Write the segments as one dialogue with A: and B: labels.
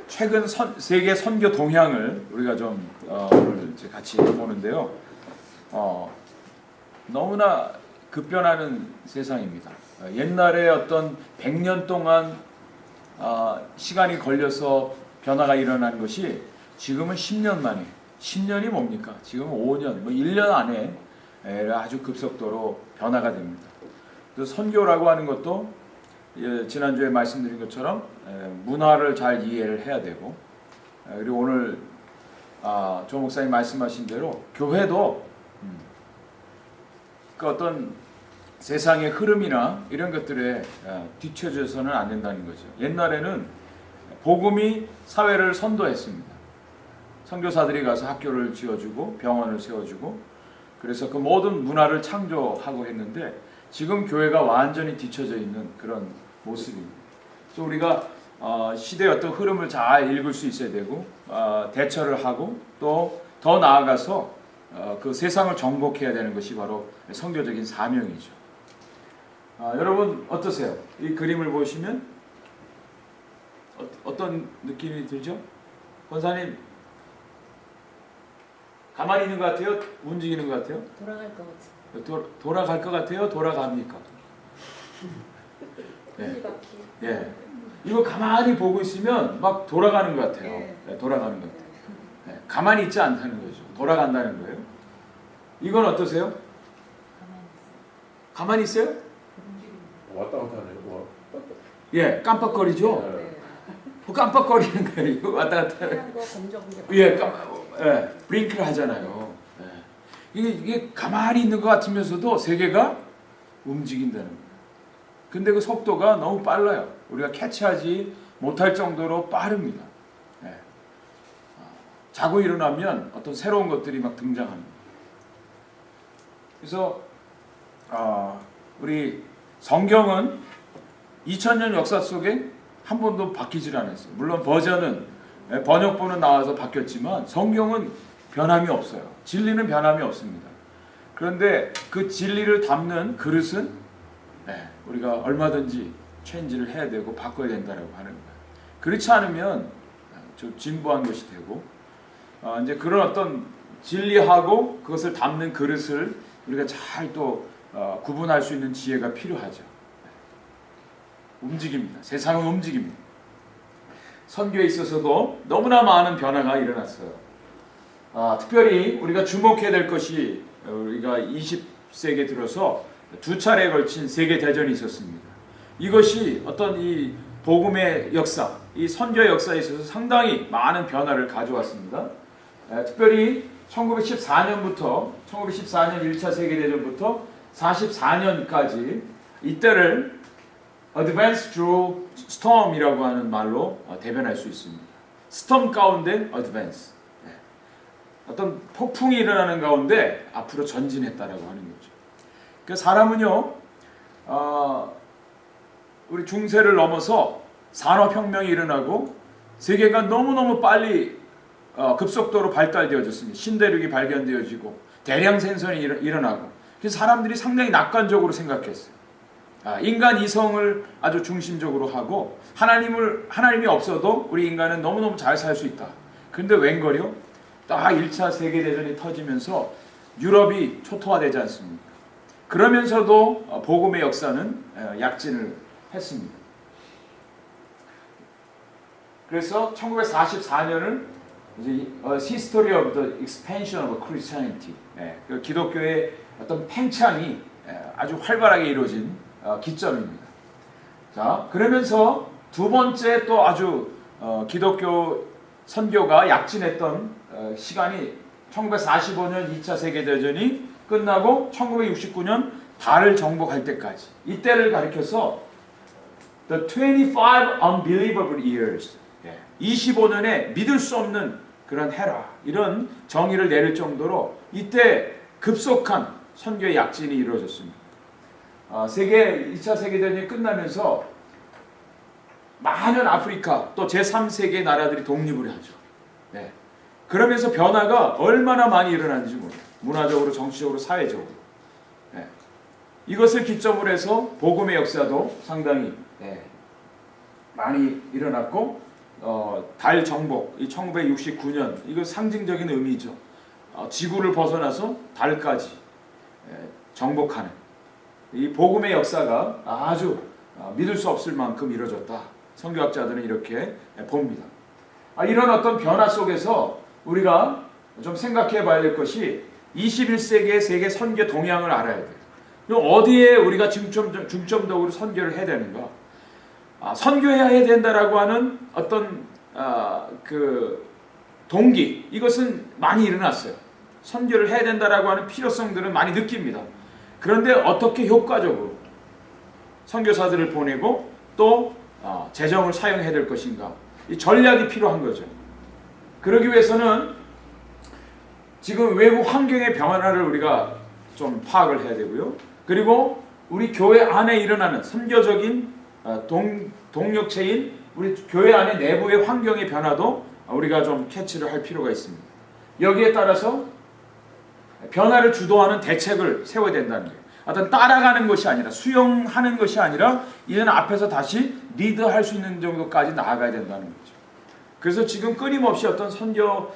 A: 최근 세계 선교 동향을 우리가 좀 오늘 이제 같이 보는데요. 너무나 급변하는 세상입니다. 옛날에 어떤 100년 동안 시간이 걸려서 변화가 일어난 것이 지금은 10년 만에, 10년이 뭡니까? 지금은 5년, 1년 안에 아주 급속도로 변화가 됩니다. 그래서 선교라고 하는 것도 지난주에 말씀드린 것처럼 문화를 잘 이해를 해야 되고, 그리고 오늘 조 목사님 말씀하신 대로 교회도 그 어떤 세상의 흐름이나 이런 것들에 뒤처져서는 안 된다는 거죠. 옛날에는 복음이 사회를 선도했습니다. 선교사들이 가서 학교를 지어주고 병원을 세워주고, 그래서 그 모든 문화를 창조하고 했는데 지금 교회가 완전히 뒤처져 있는 그런 모습입니다. 그래서 우리가 시대의 어떤 흐름을 잘 읽을 수 있어야 되고, 대처를 하고 또 더 나아가서 그 세상을 정복해야 되는 것이 바로 선교적인 사명이죠. 여러분 어떠세요? 이 그림을 보시면 어떤 느낌이 들죠? 권사님 가만히 있는 것 같아요? 움직이는 것 같아요?
B: 돌아갈 것 같아요.
A: 돌아갈 것 같아요? 돌아갑니까? 네. 예. 이거 가만히 보고 있으면 막 돌아가는 것 같아요. 네, 돌아가는 것 같아요. 네, 가만히 있지 않다는 거죠. 돌아간다는 거예요. 이건 어떠세요? 가만히 있어요?
C: 왔다 갔다 하네요.
A: 예, 깜빡거리죠?
B: 네.
A: 깜빡거리는 거예요. 이거 왔다 갔다 하는.
B: 하얀 거 검정.
A: 예, 브링크를 하잖아요. 예. 이게 가만히 있는 것 같으면서도 세계가 움직인다는 거예요. 근데 그 속도가 너무 빨라요. 우리가 캐치하지 못할 정도로 빠릅니다. 예. 자고 일어나면 어떤 새로운 것들이 막 등장합니다. 그래서 우리 성경은 2000년 역사 속에 한 번도 바뀌질 않았어요. 물론 버전은 번역본은 나와서 바뀌었지만 성경은 변함이 없어요. 진리는 변함이 없습니다. 그런데 그 진리를 담는 그릇은 우리가 얼마든지 체인지를 해야 되고 바꿔야 된다고 하는 거예요. 그렇지 않으면 좀 진부한 것이 되고, 이제 그런 어떤 진리하고 그것을 담는 그릇을 우리가 잘 또 구분할 수 있는 지혜가 필요하죠. 움직입니다. 세상은 움직입니다. 선교에 있어서도 너무나 많은 변화가 일어났어요. 특별히 우리가 주목해야 될 것이, 우리가 20세기에 들어서 두 차례에 걸친 세계 대전이 있었습니다. 이것이 어떤 이 복음의 역사, 이 선교의 역사에 있어서 상당히 많은 변화를 가져왔습니다. 특별히 1914년 1차 세계대전부터 44년까지 이때를 Advance through Storm이라고 하는 말로 대변할 수 있습니다. Storm 가운데 Advance. 어떤 폭풍이 일어나는 가운데 앞으로 전진했다라고 하는 거죠. 그 사람은요, 우리 중세를 넘어서 산업혁명이 일어나고 세계가 너무너무 빨리 급속도로 발달되어졌습니다. 신대륙이 발견되어지고 대량 생산이 일어나고, 그래서 사람들이 상당히 낙관적으로 생각했어요. 인간 이성을 아주 중심적으로 하고 하나님이 없어도 우리 인간은 너무너무 잘 살 수 있다. 그런데 웬걸요? 딱 1차 세계대전이 터지면서 유럽이 초토화되지 않습니까? 그러면서도 복음의 역사는 약진을 했습니다. 그래서 1944년을 이제 History of the Expansion of Christianity, 그 기독교의 어떤 팽창이 아주 활발하게 이루어진 기점입니다. 자, 그러면서 두 번째 또 아주 기독교 선교가 약진했던 시간이 1945년 2차 세계대전이 끝나고 1969년 달을 정복할 때까지, 이때를 가리켜서 The 25 Unbelievable Years, 25년의 믿을 수 없는 그런 해라, 이런 정의를 내릴 정도로 이때 급속한 선교의 약진이 이루어졌습니다. 2차 세계대전이 끝나면서 많은 아프리카 또 제3세계 나라들이 독립을 하죠. 그러면서 변화가 얼마나 많이 일어났는지 몰라요. 문화적으로, 정치적으로, 사회적으로. 이것을 기점으로 해서 복음의 역사도 상당히 많이 일어났고, 달 정복, 이 1969년 이거 상징적인 의미죠. 지구를 벗어나서 달까지 정복하는 이 복음의 역사가 아주 믿을 수 없을 만큼 이루어졌다. 선교학자들은 이렇게 봅니다. 이런 어떤 변화 속에서 우리가 좀 생각해 봐야 될 것이 21세기의 세계 선교 동향을 알아야 돼요. 그럼 어디에 우리가 중점적으로 선교를 해야 되는가? 선교해야 된다라고 하는 어떤 그 동기, 이것은 많이 일어났어요. 선교를 해야 된다라고 하는 필요성들은 많이 느낍니다. 그런데 어떻게 효과적으로 선교사들을 보내고 또 재정을 사용해야 될 것인가? 이 전략이 필요한 거죠. 그러기 위해서는 지금 외부 환경의 변화를 우리가 좀 파악을 해야 되고요. 그리고 우리 교회 안에 일어나는 선교적인 동력체인 우리 교회 안의 내부의 환경의 변화도 우리가 좀 캐치를 할 필요가 있습니다. 여기에 따라서 변화를 주도하는 대책을 세워야 된다는 거예요. 어떤 따라가는 것이 아니라 수용하는 것이 아니라 이제는 앞에서 다시 리드할 수 있는 정도까지 나아가야 된다는 거죠. 그래서 지금 끊임없이 어떤 선교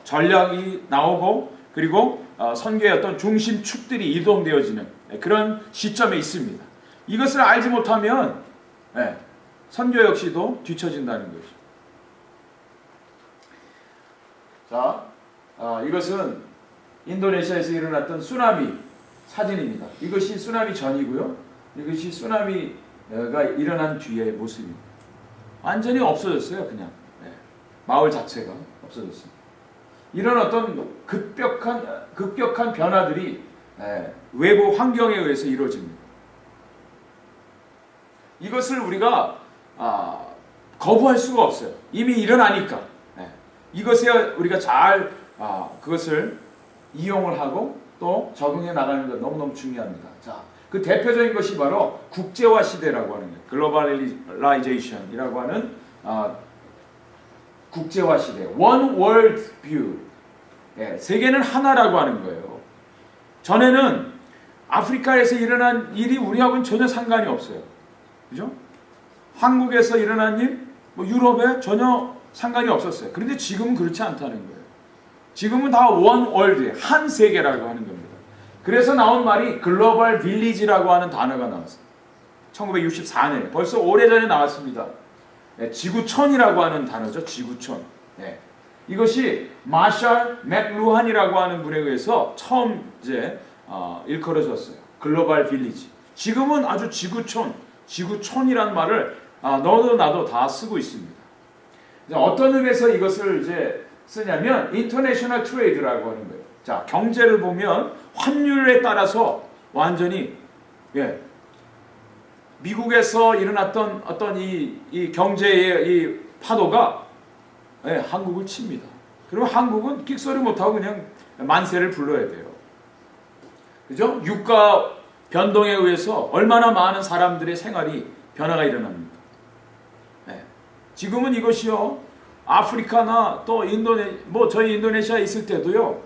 A: 전략이 나오고 그리고 선교의 어떤 중심축들이 이동되어지는 그런 시점에 있습니다. 이것을 알지 못하면 선교 역시도 뒤처진다는 거죠. 자, 이것은 인도네시아에서 일어났던 쓰나미 사진입니다. 이것이 쓰나미 전이고요. 이것이 쓰나미가 일어난 뒤의 모습입니다. 완전히 없어졌어요. 그냥 마을 자체가 없어졌습니다. 이런 어떤 급격한 변화들이 외부 환경에 의해서 이루어집니다. 이것을 우리가 거부할 수가 없어요. 이미 일어나니까 이것에 우리가 잘 그것을 이용을 하고 또 적응해 나가는 것 너무너무 중요합니다. 자, 그 대표적인 것이 바로 국제화 시대라고 하는 거예요. 글로벌라이제이션이라고 하는 국제화 시대. One World View. 세계는 하나라고 하는 거예요. 전에는 아프리카에서 일어난 일이 우리하고는 전혀 상관이 없어요. 그죠? 한국에서 일어난 일, 유럽에 전혀 상관이 없었어요. 그런데 지금은 그렇지 않다는 거예요. 지금은 다 원 월드, 한 세계라고 하는 겁니다. 그래서 나온 말이 글로벌 빌리지라고 하는 단어가 나왔어요. 1964년에 벌써 오래전에 나왔습니다. 지구촌이라고 하는 단어죠. 지구촌. 이것이 마샬 맥루한이라고 하는 분에 의해서 처음 이제 일컬어졌어요. 글로벌 빌리지. 지금은 아주 지구촌이란 말을 너도 나도 다 쓰고 있습니다. 어떤 의미에서 이것을 이제 쓰냐면 인터내셔널 트레이드라고 하는 거예요. 자, 경제를 보면 환율에 따라서 완전히 미국에서 일어났던 어떤 이 경제의 이 파도가 한국을 칩니다. 그러면 한국은 끽소리 못하고 그냥 만세를 불러야 돼요. 그죠? 유가 변동에 의해서 얼마나 많은 사람들의 생활이 변화가 일어납니다. 지금은 이것이요, 아프리카나 또 저희 인도네시아에 있을 때도요,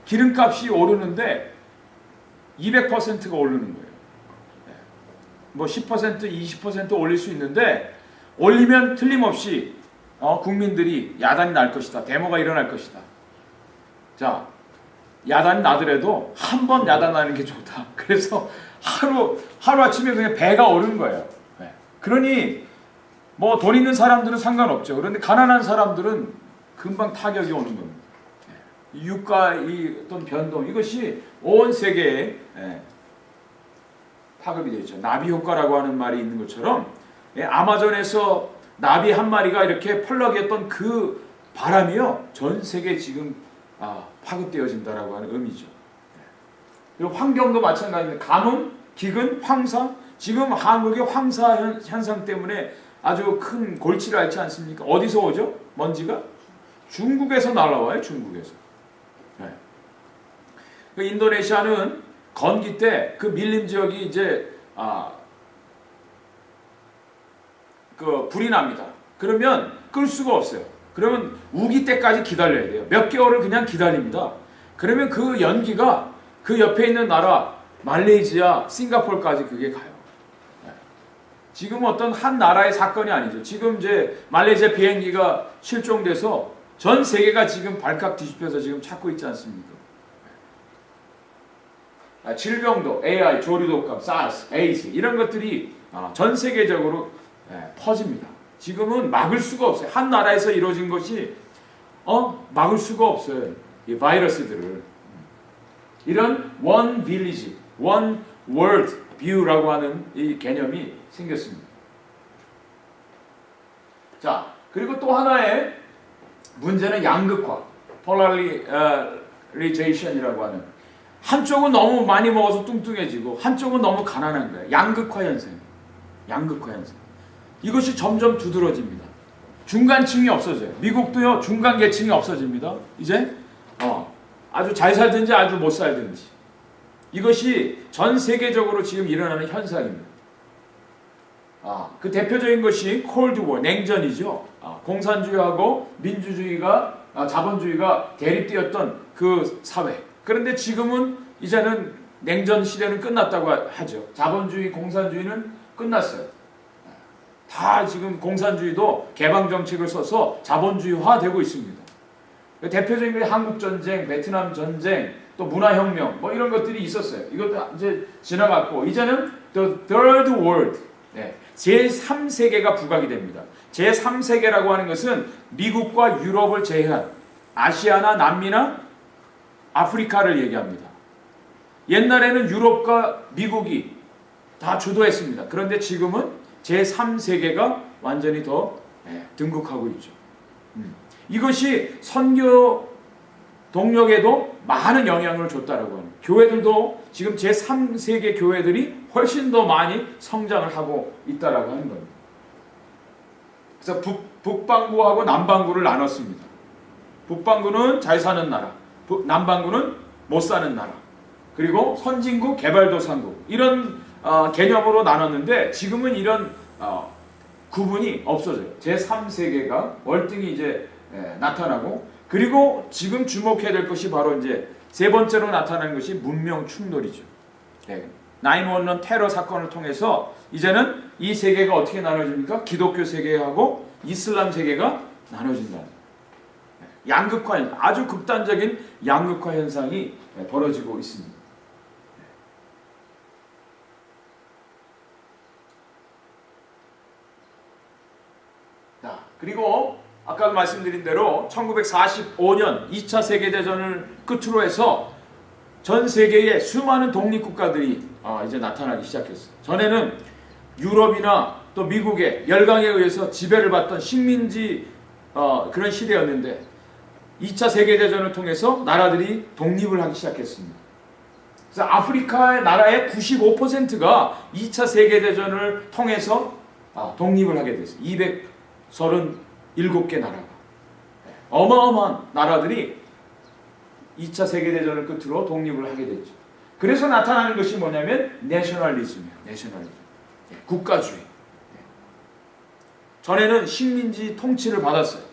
A: 기름값이 오르는데 200%가 오르는 거예요. 10%, 20% 올릴 수 있는데 올리면 틀림없이 국민들이 야단이 날 것이다. 데모가 일어날 것이다. 자, 야단이 나더라도 한 번 야단 나는 게 좋다. 그래서 하루아침에 그냥 배가 오르는 거예요. 그러니 돈 있는 사람들은 상관없죠. 그런데 가난한 사람들은 금방 타격이 오는 겁니다. 유가의 어떤 변동, 이것이 온 세계에 파급이 되어 있죠. 나비 효과라고 하는 말이 있는 것처럼 아마존에서 나비 한 마리가 이렇게 펄럭였던 그 바람이요, 전 세계에 지금 파급되어진다라고 하는 의미죠. 그리고 환경도 마찬가지입니다. 가뭄, 기근, 황사. 지금 한국의 황사 현상 때문에 아주 큰 골치를 앓지 않습니까? 어디서 오죠? 먼지가? 중국에서 날아와요. 중국에서. 그 인도네시아는 건기 때 그 밀림 지역이 이제 그 불이 납니다. 그러면 끌 수가 없어요. 그러면 우기 때까지 기다려야 돼요. 몇 개월을 그냥 기다립니다. 그러면 그 연기가 그 옆에 있는 나라 말레이시아, 싱가포르까지 그게 가요. 지금 어떤 한 나라의 사건이 아니죠. 지금 이제 말레이시아 비행기가 실종돼서 전 세계가 지금 발칵 뒤집혀서 지금 찾고 있지 않습니까? 질병도 AI, 조류독감, 사스, 에이즈 이런 것들이 전 세계적으로 퍼집니다. 지금은 막을 수가 없어요. 한 나라에서 이루어진 것이 막을 수가 없어요. 이 바이러스들을. 이런 one village, one world view라고 하는 이 개념이 생겼습니다. 자, 그리고 또 하나의 문제는 양극화, polarization이라고 하는, 한쪽은 너무 많이 먹어서 뚱뚱해지고 한쪽은 너무 가난한 거예요. 양극화 현상. 양극화 현상. 이것이 점점 두드러집니다. 중간층이 없어져요. 미국도요, 중간 계층이 없어집니다. 이제 아주 잘 살든지 아주 못 살든지. 이것이 전 세계적으로 지금 일어나는 현상입니다. 그 대표적인 것이 콜드워, 냉전이죠. 공산주의하고 민주주의가, 자본주의가 대립되었던 그 사회. 그런데 지금은 이제는 냉전 시대는 끝났다고 하죠. 자본주의, 공산주의는 끝났어요. 다 지금 공산주의도 개방 정책을 써서 자본주의화되고 있습니다. 대표적인 게 한국 전쟁, 베트남 전쟁, 또 문화혁명 뭐 이런 것들이 있었어요. 이것도 이제 지나갔고 이제는 the third world, 제3세계가 부각이 됩니다. 제3세계라고 하는 것은 미국과 유럽을 제외한 아시아나 남미나 아프리카를 얘기합니다. 옛날에는 유럽과 미국이 다 주도했습니다. 그런데 지금은 제3세계가 완전히 더 등극하고 있죠. 이것이 선교 동력에도 많은 영향을 줬다라고 하는, 교회들도 지금 제3세계 교회들이 훨씬 더 많이 성장을 하고 있다라고 하는 겁니다. 그래서 북반구하고 남반구를 나눴습니다. 북반구는 잘 사는 나라, 남반구는 못 사는 나라, 그리고 선진국, 개발도상국 이런 개념으로 나눴는데 지금은 이런 구분이 없어져요. 제3세계가 월등히 이제 나타나고, 그리고 지금 주목해야 될 것이 바로 이제 세 번째로 나타나는 것이 문명 충돌이죠. 9/11 테러 사건을 통해서 이제는 이 세계가 어떻게 나눠집니까? 기독교 세계하고 이슬람 세계가 나눠진다. 양극화, 아주 극단적인 양극화 현상이 벌어지고 있습니다. 자, 그리고 아까 말씀드린 대로 1945년 2차 세계대전을 끝으로 해서 전 세계에 수많은 독립국가들이 이제 나타나기 시작했어요. 전에는 유럽이나 또 미국의 열강에 의해서 지배를 받던 식민지 그런 시대였는데 2차 세계대전을 통해서 나라들이 독립을 하기 시작했습니다. 그래서 아프리카의 나라의 95%가 2차 세계대전을 통해서 독립을 하게 됐어요. 237개 나라가. 어마어마한 나라들이 2차 세계대전을 끝으로 독립을 하게 됐죠. 그래서 나타나는 것이 뭐냐면 내셔널리즘이에요. 내셔널리즘. 국가주의. 전에는 식민지 통치를 받았어요.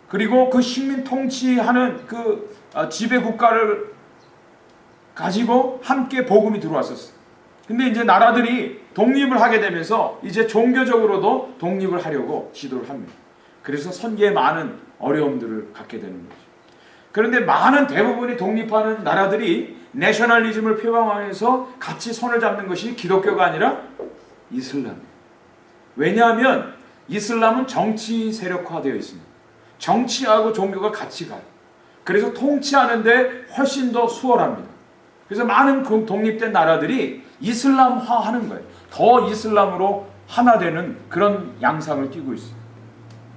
A: 그리고 그 식민 통치하는 그 지배 국가를 가지고 함께 복음이 들어왔었어요. 근데 이제 나라들이 독립을 하게 되면서 이제 종교적으로도 독립을 하려고 시도를 합니다. 그래서 선교에 많은 어려움들을 갖게 되는 거죠. 그런데 많은 대부분이 독립하는 나라들이 내셔널리즘을 표방하면서 같이 손을 잡는 것이 기독교가 아니라 이슬람이에요. 왜냐하면 이슬람은 정치 세력화되어 있습니다. 정치하고 종교가 같이 가요. 그래서 통치하는데 훨씬 더 수월합니다. 그래서 많은 독립된 나라들이 이슬람화하는 거예요. 더 이슬람으로 하나 되는 그런 양상을 띠고 있어요.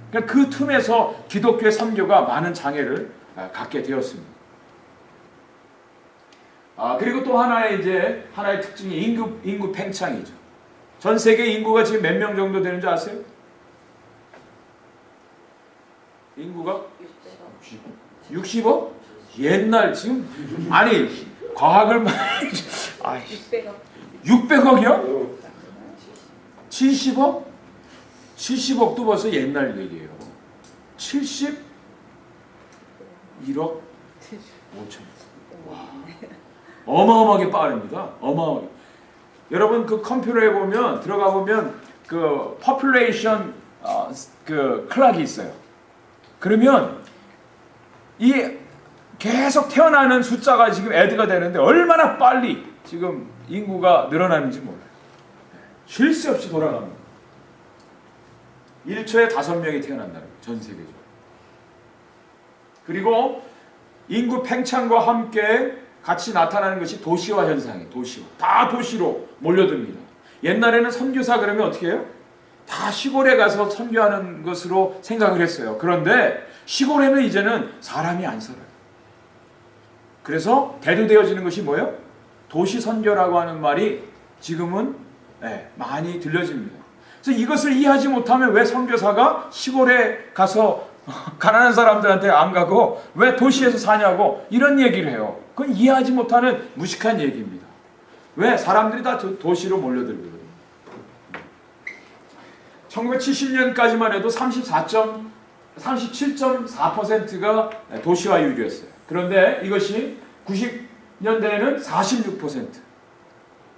A: 그러니까 그 틈에서 기독교의 선교가 많은 장애를 갖게 되었습니다. 그리고 또 하나의 특징이 인구 팽창이죠. 전 세계 인구가 지금 몇 명 정도 되는 줄 아세요? 인구가 60억? 옛날 지금 아니 과학을 600억이요? 70억? 70억도 벌써 옛날 얘기예요. 71억 5천. 와, 어마어마하게 빠릅니다. 어마어마하게. 여러분 그 컴퓨터에 보면 들어가 보면 그 population 그 클락이 있어요. 그러면 이 계속 태어나는 숫자가 지금 애드가 되는데 얼마나 빨리 지금 인구가 늘어나는지 몰라요. 쉴 새 없이 돌아갑니다. 1초에 5명이 태어난다는 거예요. 전 세계적으로. 그리고 인구 팽창과 함께 같이 나타나는 것이 도시화 현상이에요. 도시화. 다 도시로 몰려듭니다. 옛날에는 선교사 그러면 어떻게 해요? 다 시골에 가서 선교하는 것으로 생각을 했어요. 그런데 시골에는 이제는 사람이 안 살아요. 그래서 대두되어지는 것이 뭐예요? 도시 선교라고 하는 말이 지금은 많이 들려집니다. 그래서 이것을 이해하지 못하면 왜 선교사가 시골에 가서 가난한 사람들한테 안 가고 왜 도시에서 사냐고 이런 얘기를 해요. 그건 이해하지 못하는 무식한 얘기입니다. 왜? 사람들이 다 도시로 몰려들거든요. 1970년까지만 해도 37.4%가 도시화율이었어요. 그런데 이것이 90년대에는 46%,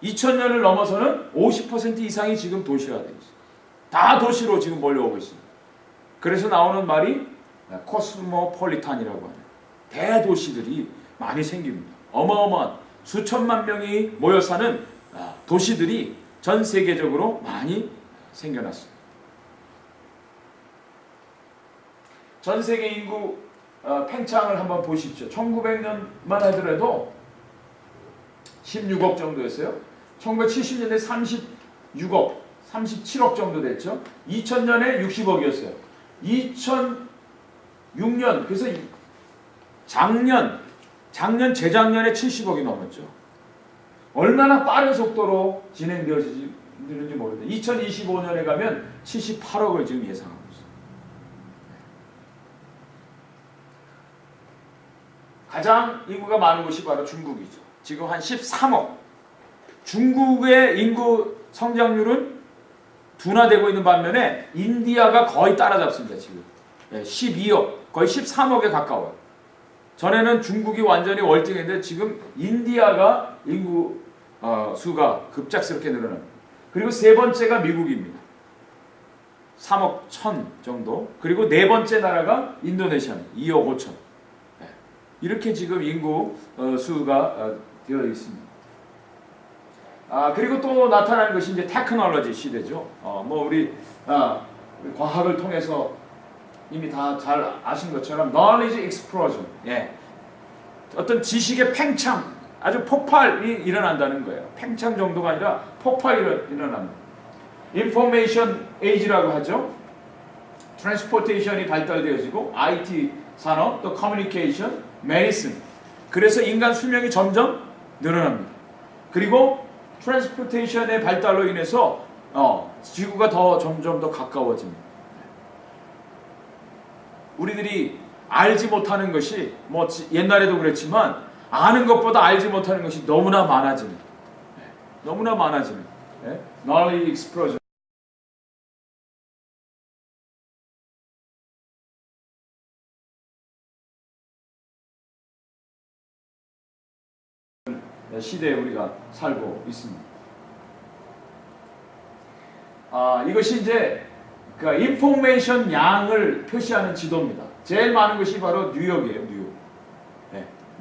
A: 2000년을 넘어서는 50% 이상이 지금 도시화되어 있어요. 다 도시로 지금 몰려오고 있습니다. 그래서 나오는 말이 코스모폴리탄이라고 하는 대도시들이 많이 생깁니다. 어마어마한 수천만 명이 모여 사는 도시들이 전 세계적으로 많이 생겨났습니다. 전 세계 인구 팽창을 한번 보십시오. 1900년만 하더라도 16억 정도였어요. 1970년대 36억, 37억 정도 됐죠. 2000년에 60억이었어요. 2006년, 그래서 재작년에 70억이 넘었죠. 얼마나 빠른 속도로 진행되어지는지 모르는데 2025년에 가면 78억을 지금 예상하고 있어요. 가장 인구가 많은 곳이 바로 중국이죠. 지금 한 13억. 중국의 인구 성장률은 둔화되고 있는 반면에 인디아가 거의 따라잡습니다. 지금 12억, 거의 13억에 가까워요. 전에는 중국이 완전히 월등했는데 지금 인디아가 인구 수가 급작스럽게 늘어납니다. 그리고 세 번째가 미국입니다. 3억 1천 정도. 그리고 네 번째 나라가 인도네시아입니다. 2억 5천. 이렇게 지금 인구 수가 되어 있습니다. 그리고 또 나타나는 것이 이제 테크놀로지 시대죠. 우리 과학을 통해서 이미 다 잘 아신 것처럼 knowledge explosion, 어떤 지식의 팽창, 아주 폭발이 일어난다는 거예요. 팽창 정도가 아니라 폭발이 일어납니다. information age라고 하죠. transportation이 발달되어지고 IT 산업, 또 communication, medicine. 그래서 인간 수명이 점점 늘어납니다. 그리고 transportation의 발달로 인해서 지구가 점점 더 가까워집니다. 우리들이 알지 못하는 것이 옛날에도 그랬지만 아는 것보다 알지 못하는 것이 너무나 많아집니다. 너무나 많아집니다. knowledge explosion. 시대에 우리가 살고 있습니다. 이것이 이제 그 인포메이션 양을 표시하는 지도입니다. 제일 많은 것이 바로 뉴욕이에요. 뉴욕.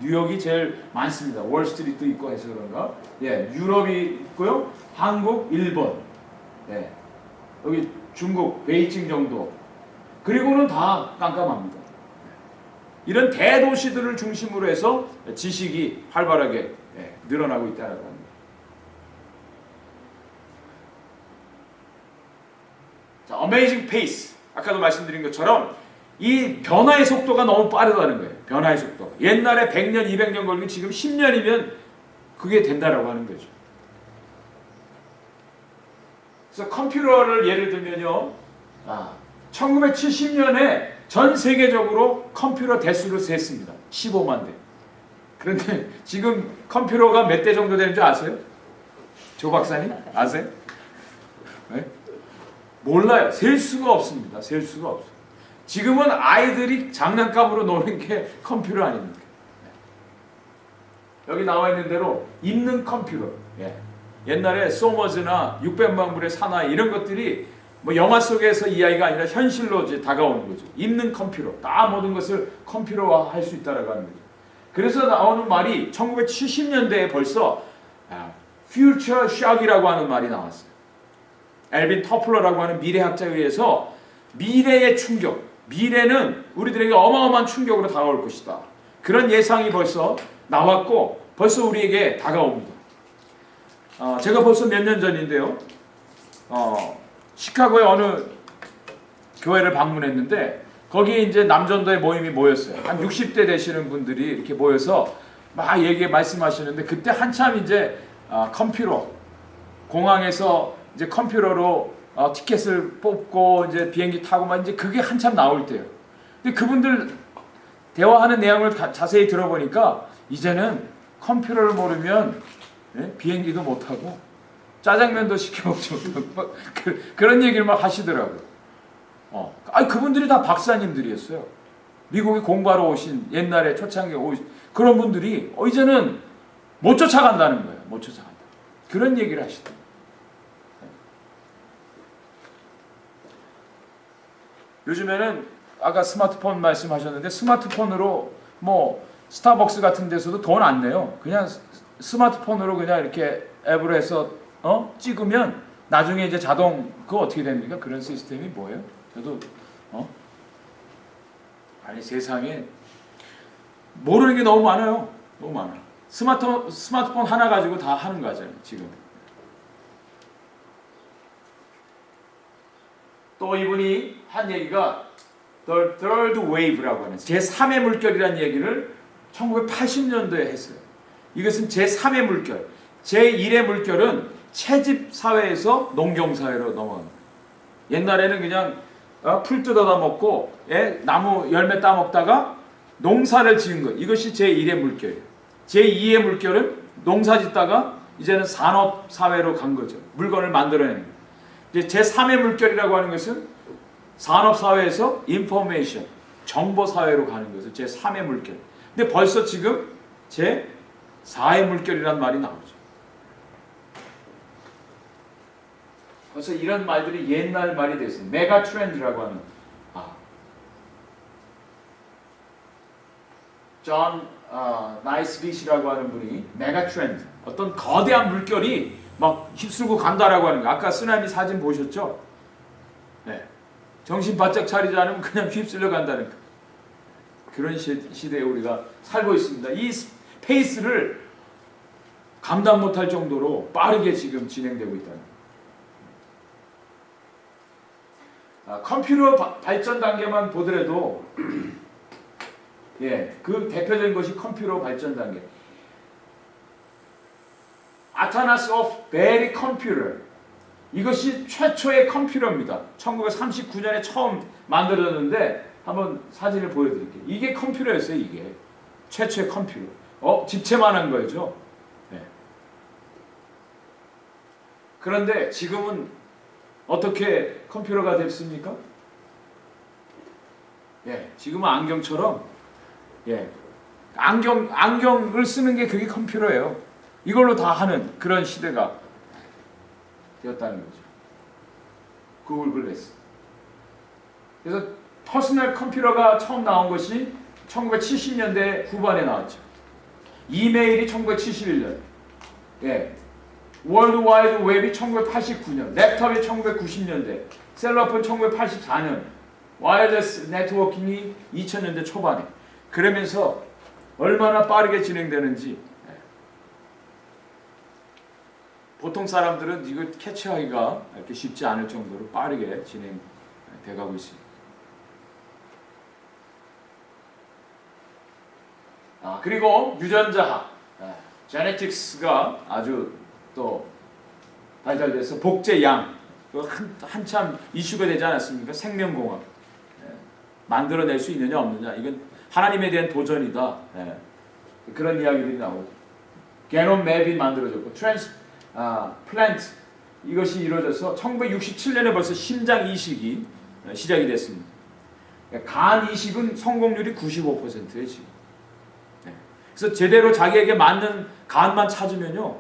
A: 뉴욕이 제일 많습니다. 월스트리트도 있고 해서 그런가. 유럽이 있고요. 한국, 일본. 여기 중국, 베이징 정도. 그리고는 다 깜깜합니다. 이런 대도시들을 중심으로 해서 지식이 활발하게 늘어나고 있다는 겁니다. 자, amazing pace. 아까도 말씀드린 것처럼 이 변화의 속도가 너무 빠르다는 거예요. 변화의 속도. 옛날에 100년, 200년 걸리고 지금 10년이면 그게 된다라고 하는 거죠. 그래서 컴퓨터를 예를 들면요. 1970년에 전 세계적으로 컴퓨터 대수를 셌습니다. 15만 대. 그런데 지금 컴퓨터가 몇 대 정도 되는 줄 아세요? 조 박사님? 아세요? 몰라요. 셀 수가 없습니다. 셀 수가 없어요. 지금은 아이들이 장난감으로 노는 게 컴퓨터 아닙니까? 여기 나와 있는 대로 있는 컴퓨터. 옛날에 소머즈나 600만 불의 사나이 이런 것들이 뭐 영화 속에서 이야기가 아니라 현실로 이제 다가오는 거죠. 있는 컴퓨터, 다 모든 것을 컴퓨터화 할 수 있다라고 하는 거죠. 그래서 나오는 말이 1970년대에 벌써 future shock이라고 하는 말이 나왔어요. 엘빈 터플러라고 하는 미래학자에 의해서 미래의 충격, 미래는 우리들에게 어마어마한 충격으로 다가올 것이다. 그런 예상이 벌써 나왔고 벌써 우리에게 다가옵니다. 제가 벌써 몇 년 전인데요. 시카고의 어느 교회를 방문했는데 거기에 이제 남전도의 모임이 모였어요. 한 60대 되시는 분들이 이렇게 모여서 막 말씀하시는데 그때 한참 이제 컴퓨터 공항에서 이제 컴퓨터로 티켓을 뽑고 이제 비행기 타고 막 이제 그게 한참 나올 때요. 근데 그분들 대화하는 내용을 자세히 들어보니까 이제는 컴퓨터를 모르면 비행기도 못 타고 짜장면도 시켜 먹지 못하고 그런 얘기를 막 하시더라고요. 그분들이 다 박사님들이었어요. 미국에 공부하러 오신 옛날에 초창기에 오신 그런 분들이 이제는 못 쫓아간다는 거예요. 못 쫓아간다. 그런 얘기를 하시더라고요. 요즘에는 아까 스마트폰 말씀하셨는데 스마트폰으로 뭐 스타벅스 같은 데서도 돈 안 내요. 그냥 스마트폰으로 그냥 이렇게 앱으로 해서 찍으면 나중에 이제 자동 그거 어떻게 됩니까? 그런 시스템이 뭐예요? 저도 아니 세상에 모르는 게 너무 많아요. 너무 많아. 스마트폰 하나 가지고 다 하는 거잖아요. 지금. 또 이분이 한 얘기가 The Third Wave라고 하는 제3의 물결이라는 얘기를 1980년도에 했어요. 이것은 제3의 물결, 제1의 물결은 채집 사회에서 농경 사회로 넘어갑니다. 옛날에는 그냥 풀 뜯어다 먹고 나무 열매 따먹다가 농사를 지은 것, 이것이 제1의 물결이에요. 제2의 물결은 농사 짓다가 이제는 산업 사회로 간 거죠. 물건을 만들어내는 거예요. 이제 제3의 물결이라고 하는 것은 산업 사회에서 인포메이션, 정보 사회로 가는 것을 제3의 물결. 근데 벌써 지금 제4의 물결이라는 말이 나오죠. 벌써 이런 말들이 옛날 말이 됐어요. 메가 트렌드라고 하는 존 나이스빗이라고 하는 분이 메가 트렌드, 어떤 거대한 물결이 막 휩쓸고 간다라고 하는 거. 아까 쓰나미 사진 보셨죠? 네. 정신 바짝 차리지 않으면 그냥 휩쓸려 간다는 거. 그런 시대에 우리가 살고 있습니다. 이 페이스를 감당 못할 정도로 빠르게 지금 진행되고 있다는 거. 컴퓨터 발전 단계만 보더라도 그 대표적인 것이 컴퓨터 발전 단계. 아타나스 오브 베리 컴퓨터. 이것이 최초의 컴퓨터입니다. 1939년에 처음 만들어졌는데 한번 사진을 보여드릴게요. 이게 컴퓨터였어요. 이게 최초의 컴퓨터. 집채만한 거죠. 네. 그런데 지금은 어떻게 컴퓨터가 됐습니까? 지금은 안경처럼 안경을 쓰는 게 그게 컴퓨터예요. 이걸로 다 하는 그런 시대가 되었다는 거죠. 구글 글래스. 그래서 퍼스널 컴퓨터가 처음 나온 것이 1970년대 후반에 나왔죠. 이메일이 1971년. 월드 와이드 웹이 1989년. 랩탑이 1990년대. 셀러폰 1984년. 와이어리스 네트워킹이 2000년대 초반에. 그러면서 얼마나 빠르게 진행되는지 보통 사람들은 이걸 캐치하기가 이렇게 쉽지 않을 정도로 빠르게 진행돼가고 있습니다. 그리고 유전자학, 제네틱스가 아주 또 발달돼서 복제양, 한참 이슈가 되지 않았습니까? 생명공학 만들어낼 수 있느냐 없느냐, 이건 하나님에 대한 도전이다. 그런 이야기들이 나오고, 게놈 맵이 만들어졌고, 플랜트, 이것이 이루어져서 1967년에 벌써 심장 이식이 시작이 됐습니다. 간 이식은 성공률이 95%예요 지금. 그래서 제대로 자기에게 맞는 간만 찾으면요,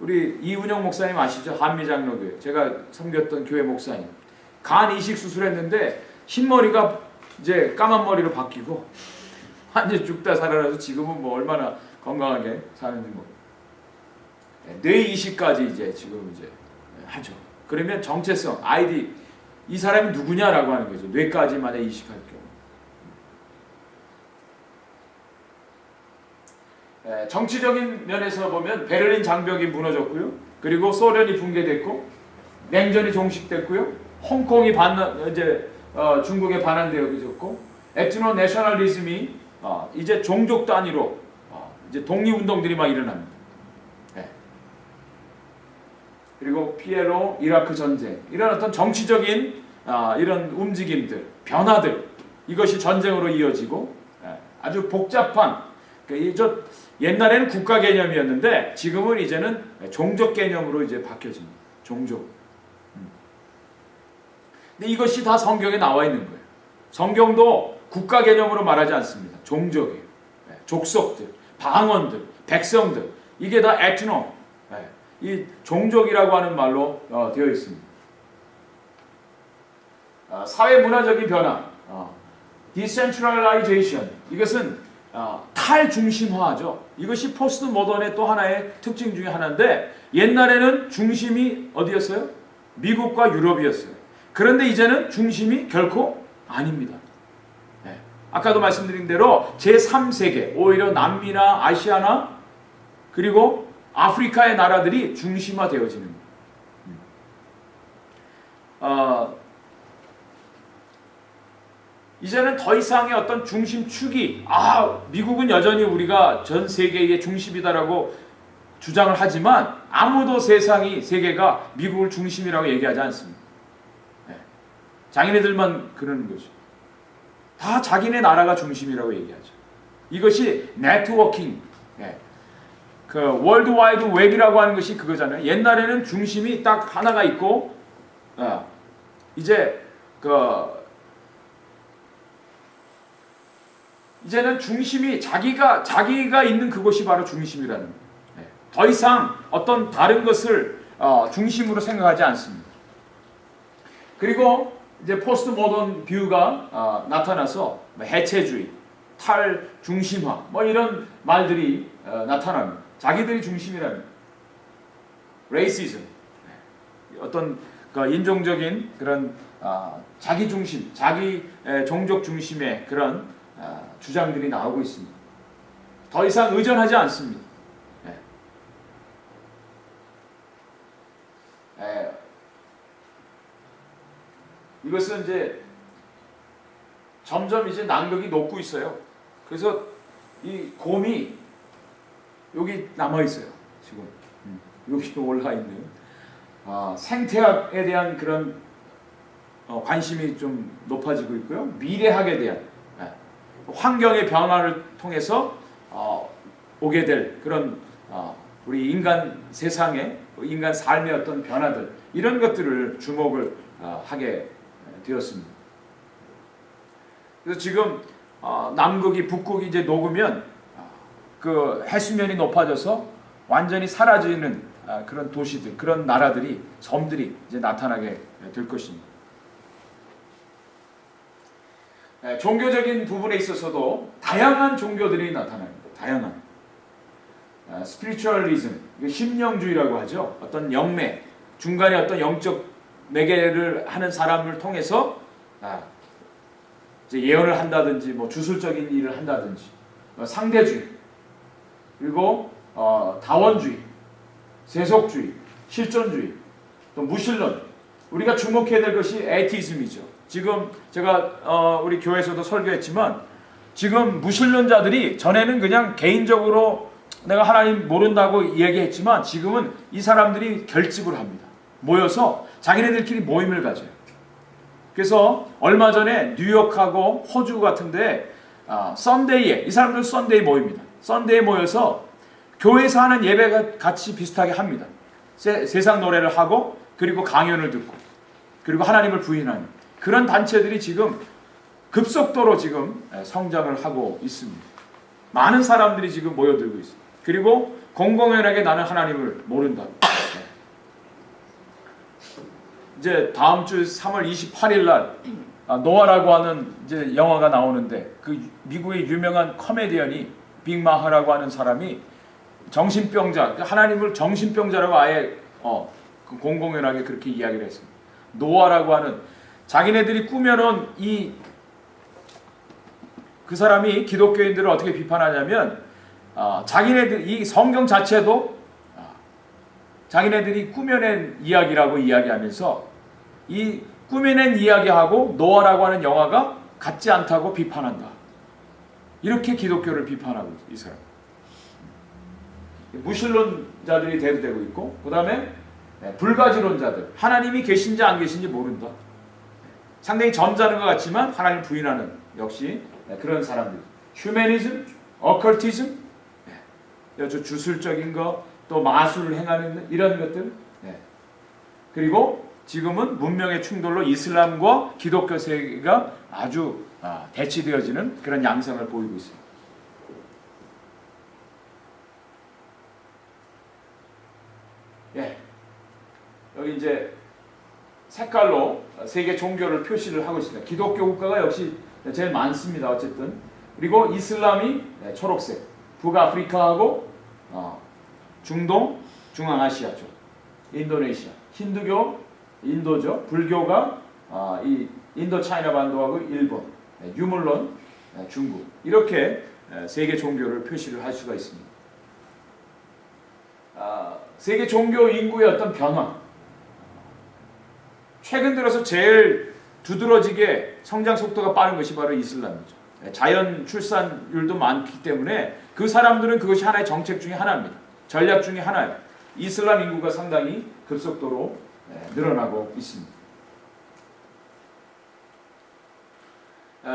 A: 우리 이운영 목사님 아시죠? 한미장로교회 제가 섬겼던 교회 목사님. 간 이식 수술했는데 흰머리가 이제 까만 머리로 바뀌고 완전 죽다 살아나서 지금은 뭐 얼마나 건강하게 사는지 뭐. 뇌 이식까지 이제 지금 이제 하죠. 그러면 정체성, 아이디 이 사람이 누구냐라고 하는 거죠. 뇌까지 만약 이식할 경우. 정치적인 면에서 보면 베를린 장벽이 무너졌고요. 그리고 소련이 붕괴됐고 냉전이 종식됐고요. 홍콩이 중국에 반환되어졌고 에트노 내셔널리즘이 이제 종족 단위로 이제 독립운동들이 막 일어납니다. 그리고 피에로 이라크 전쟁 이런 어떤 정치적인 이런 움직임들, 변화들 이것이 전쟁으로 이어지고 아주 복잡한 옛날에는 국가 개념이었는데 지금은 이제는 종족 개념으로 이제 바뀌어집니다. 종족. 근데 이것이 다 성경에 나와 있는 거예요. 성경도 국가 개념으로 말하지 않습니다. 종족이에요. 족속들, 방언들, 백성들 이게 다 에트노 이 종족이라고 하는 말로 되어 있습니다. 사회 문화적인 변화, decentralization 이것은 탈중심화죠. 이것이 포스트 모던의 또 하나의 특징 중에 하나인데 옛날에는 중심이 어디였어요? 미국과 유럽이었어요. 그런데 이제는 중심이 결코 아닙니다. 아까도 말씀드린 대로 제3세계 오히려 남미나 아시아나 그리고 아프리카의 나라들이 중심화되어지는 이제는 더 이상의 어떤 중심축이 미국은 여전히 우리가 전 세계의 중심이다라고 주장을 하지만 아무도 세계가 미국을 중심이라고 얘기하지 않습니다. 자기네들만 그러는 거죠. 다 자기네 나라가 중심이라고 얘기하죠. 이것이 네트워킹 그 월드와이드 웹이라고 하는 것이 그거잖아요. 옛날에는 중심이 딱 하나가 있고 이제는 중심이 자기가 있는 그곳이 바로 중심이라는 거예요. 더 이상 어떤 다른 것을 중심으로 생각하지 않습니다. 그리고 이제 포스트 모던 뷰가 나타나서 해체주의, 탈중심화 뭐 이런 말들이 나타납니다. 자기들이 중심이라는 레이시즘 어떤 인종적인 그런 자기 중심, 자기 종족 중심의 그런 주장들이 나오고 있습니다. 더 이상 의존하지 않습니다. 이것은 이제 점점 이제 난극이 녹고 있어요. 그래서 이 곰이 여기 남아 있어요. 지금 여기 올라 있는 생태학에 대한 그런 관심이 좀 높아지고 있고요. 미래학에 대한 환경의 변화를 통해서 오게 될 그런 우리 인간 세상의 인간 삶의 어떤 변화들 이런 것들을 주목을 하게 되었습니다. 그래서 지금 남극이 북극이 이제 녹으면 그 해수면이 높아져서 완전히 사라지는 그런 도시들, 그런 나라들이 섬들이 이제 나타나게 될 것입니다. 종교적인 부분에 있어서도 다양한 종교들이 나타납니다. 다양한 스피리추얼리즘, 심령주의라고 하죠. 어떤 영매, 중간에 어떤 영적 매개를 하는 사람을 통해서 이제 예언을 한다든지 뭐 주술적인 일을 한다든지 상대주의 그리고 다원주의, 세속주의, 실존주의, 또 무신론 우리가 주목해야 될 것이 에티즘이죠. 지금 제가 우리 교회에서도 설교했지만 지금 무신론자들이 전에는 그냥 개인적으로 내가 하나님 모른다고 얘기했지만 지금은 이 사람들이 결집을 합니다. 모여서 자기네들끼리 모임을 가져요. 그래서 얼마 전에 뉴욕하고 호주 같은데 썬데이에 이 사람들 썬데이 모입니다. 썬데이에 모여서 교회에서 하는 예배가 같이 비슷하게 합니다. 세상 노래를 하고 그리고 강연을 듣고 그리고 하나님을 부인하는 그런 단체들이 지금 급속도로 지금 성장을 하고 있습니다. 많은 사람들이 지금 모여들고 있습니다. 그리고 공공연하게 나는 하나님을 모른다. 이제 다음 주 3월 28일 날 노아라고 하는 이제 영화가 나오는데 그 미국의 유명한 코미디언이 빅 마하라고 하는 사람이 정신병자, 하나님을 정신병자라고 아예 그 공공연하게 그렇게 이야기를 했습니다. 노아라고 하는 자기네들이 꾸며놓은 그 사람이 기독교인들을 어떻게 비판하냐면 자기네들 이 성경 자체도 자기네들이 꾸며낸 이야기라고 이야기하면서 이 꾸며낸 이야기하고 노아라고 하는 영화가 같지 않다고 비판한다. 이렇게 기독교를 비판하고 이 사람. 무신론자들이 대두되고 있고 그 다음에 불가지론자들 하나님이 계신지 안 계신지 모른다. 상당히 점잖은 것 같지만 하나님 부인하는 역시 그런 사람들. 휴머니즘, 어컬티즘, 아주 주술적인 거, 또 마술을 행하는 이런 것들. 그리고 지금은 문명의 충돌로 이슬람과 기독교 세계가 아주 대치되어지는 그런 양상을 보이고 있습니다. 여기 이제 색깔로 세계 종교를 표시를 하고 있습니다. 기독교 국가가 역시 제일 많습니다. 어쨌든. 그리고 이슬람이 초록색, 북아프리카하고 중동, 중앙아시아 쪽, 인도네시아, 힌두교, 인도죠. 불교가 이 인도 차이나 반도하고 일본, 유물론, 중국 이렇게 세계 종교를 표시를 할 수가 있습니다. 세계 종교 인구의 어떤 변화, 최근 들어서 제일 두드러지게 성장 속도가 빠른 것이 바로 이슬람이죠. 자연 출산율도 많기 때문에 그 사람들은 그것이 하나의 정책 중에 하나입니다. 전략 중에 하나예요. 이슬람 인구가 상당히 급속도로 늘어나고 있습니다.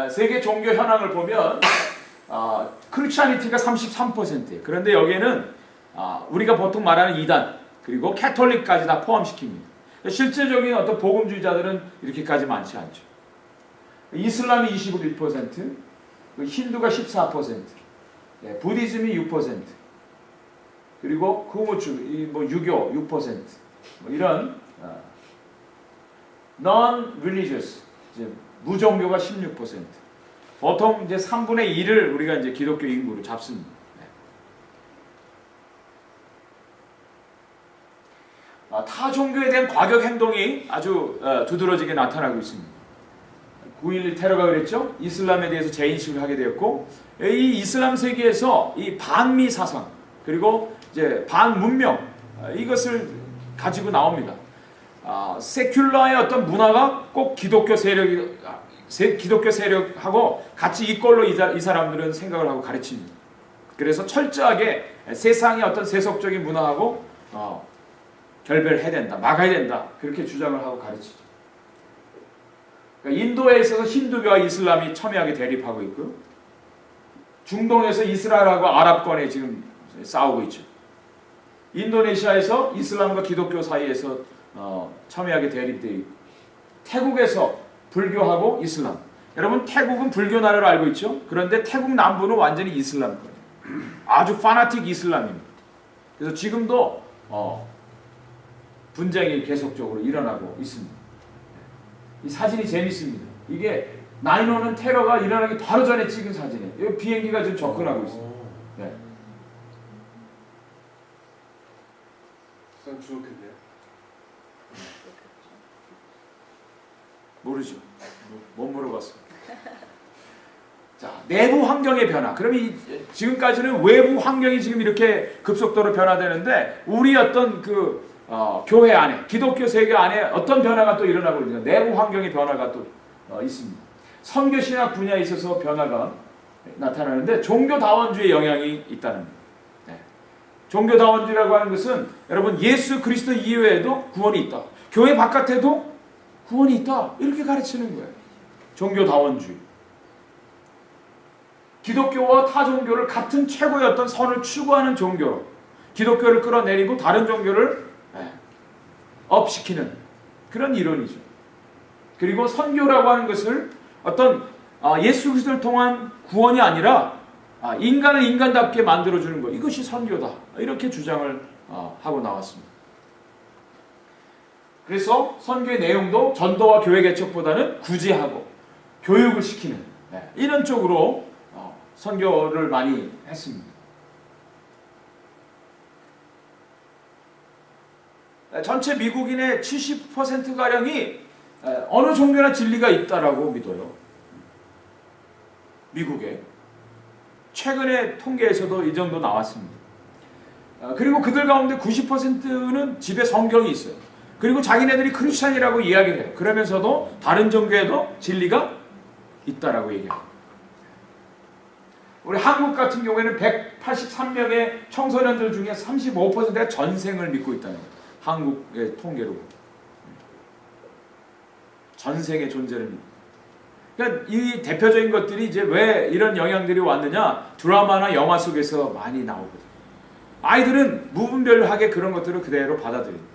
A: 세계 종교 현황을 보면 크리스찬리티가 33%예요. 그런데 여기에는 우리가 보통 말하는 이단 그리고 캐톨릭까지 다 포함시킵니다. 실제적인 어떤 복음주의자들은 이렇게까지 많지 않죠. 이슬람이 21%, 힌두가 14%, 부디즘이 6%, 그리고 크무추, 유교 6%, 이런 non-religious, 무종교가 16%. 보통 이제 3분의 1을 우리가 이제 기독교 인구로 잡습니다. 타 종교에 대한 과격 행동이 아주 두드러지게 나타나고 있습니다. 9.11 테러가 그랬죠. 이슬람에 대해서 재인식을 하게 되었고, 이 이슬람 세계에서 이 반미 사상 그리고 이제 반문명 이것을 가지고 나옵니다. 세큘러의 어떤 문화가 꼭 기독교 세력하고 같이 이꼴로 이 사람들은 생각을 하고 가르칩니다. 그래서 철저하게 세상의 어떤 세속적인 문화하고 결별해야 된다, 막아야 된다 그렇게 주장을 하고 가르치죠. 그러니까 인도에 있어서 힌두교와 이슬람이 첨예하게 대립하고 있고요. 중동에서 이스라엘하고 아랍권에 지금 싸우고 있죠. 인도네시아에서 이슬람과 기독교 사이에서 첨예하게 대립되어 있고, 태국에서 불교하고 이슬람. 여러분 태국은 불교 나라로 알고 있죠. 그런데 태국 남부는 완전히 이슬람권이에요. 아주 파나틱 이슬람입니다. 그래서 지금도 분쟁이 계속적으로 일어나고 있습니다. 이 사진이 재밌습니다. 이게 9/11 테러가 일어나기 바로 전에 찍은 사진이에요. 여기 비행기가 지금 접근하고 있습니다. 네.
C: 참 좋겠네요.
A: 모르죠. 못 물어봤습니다. 자, 내부 환경의 변화. 그러면 지금까지는 외부 환경이 지금 이렇게 급속도로 변화되는데 우리 어떤 교회 안에, 기독교 세계 안에 어떤 변화가 또 일어나고 있는가? 내부 환경의 변화가 또 있습니다. 선교신학 분야에 있어서 변화가 나타나는데 종교다원주의 영향이 있다는 겁니다. 네. 종교다원주의라고 하는 것은 여러분 예수 그리스도 이외에도 구원이 있다. 교회 바깥에도 구원이 있다. 이렇게 가르치는 거예요. 종교다원주의. 기독교와 타 종교를 같은 최고의 어떤 선을 추구하는 종교로 기독교를 끌어내리고 다른 종교를 업시키는 그런 이론이죠. 그리고 선교라고 하는 것을 어떤 예수 그리스도를 통한 구원이 아니라 인간을 인간답게 만들어주는 것, 이것이 선교다. 이렇게 주장을 하고 나왔습니다. 그래서 선교의 내용도 전도와 교회 개척보다는 구제하고 교육을 시키는 이런 쪽으로 선교를 많이 했습니다. 전체 미국인의 70%가량이 어느 종교나 진리가 있다라고 믿어요. 미국에. 최근의 통계에서도 이 정도 나왔습니다. 그리고 그들 가운데 90%는 집에 성경이 있어요. 그리고 자기네들이 크리스찬이라고 이야기를 해요. 그러면서도 다른 종교에도 진리가 있다라고 얘기해요. 우리 한국 같은 경우에는 183명의 청소년들 중에 35%가 전생을 믿고 있다는 거예요. 한국의 통계로. 전생의 존재를 믿고. 그러니까 이 대표적인 것들이 이제 왜 이런 영향들이 왔느냐? 드라마나 영화 속에서 많이 나오거든요. 아이들은 무분별하게 그런 것들을 그대로 받아들입니다.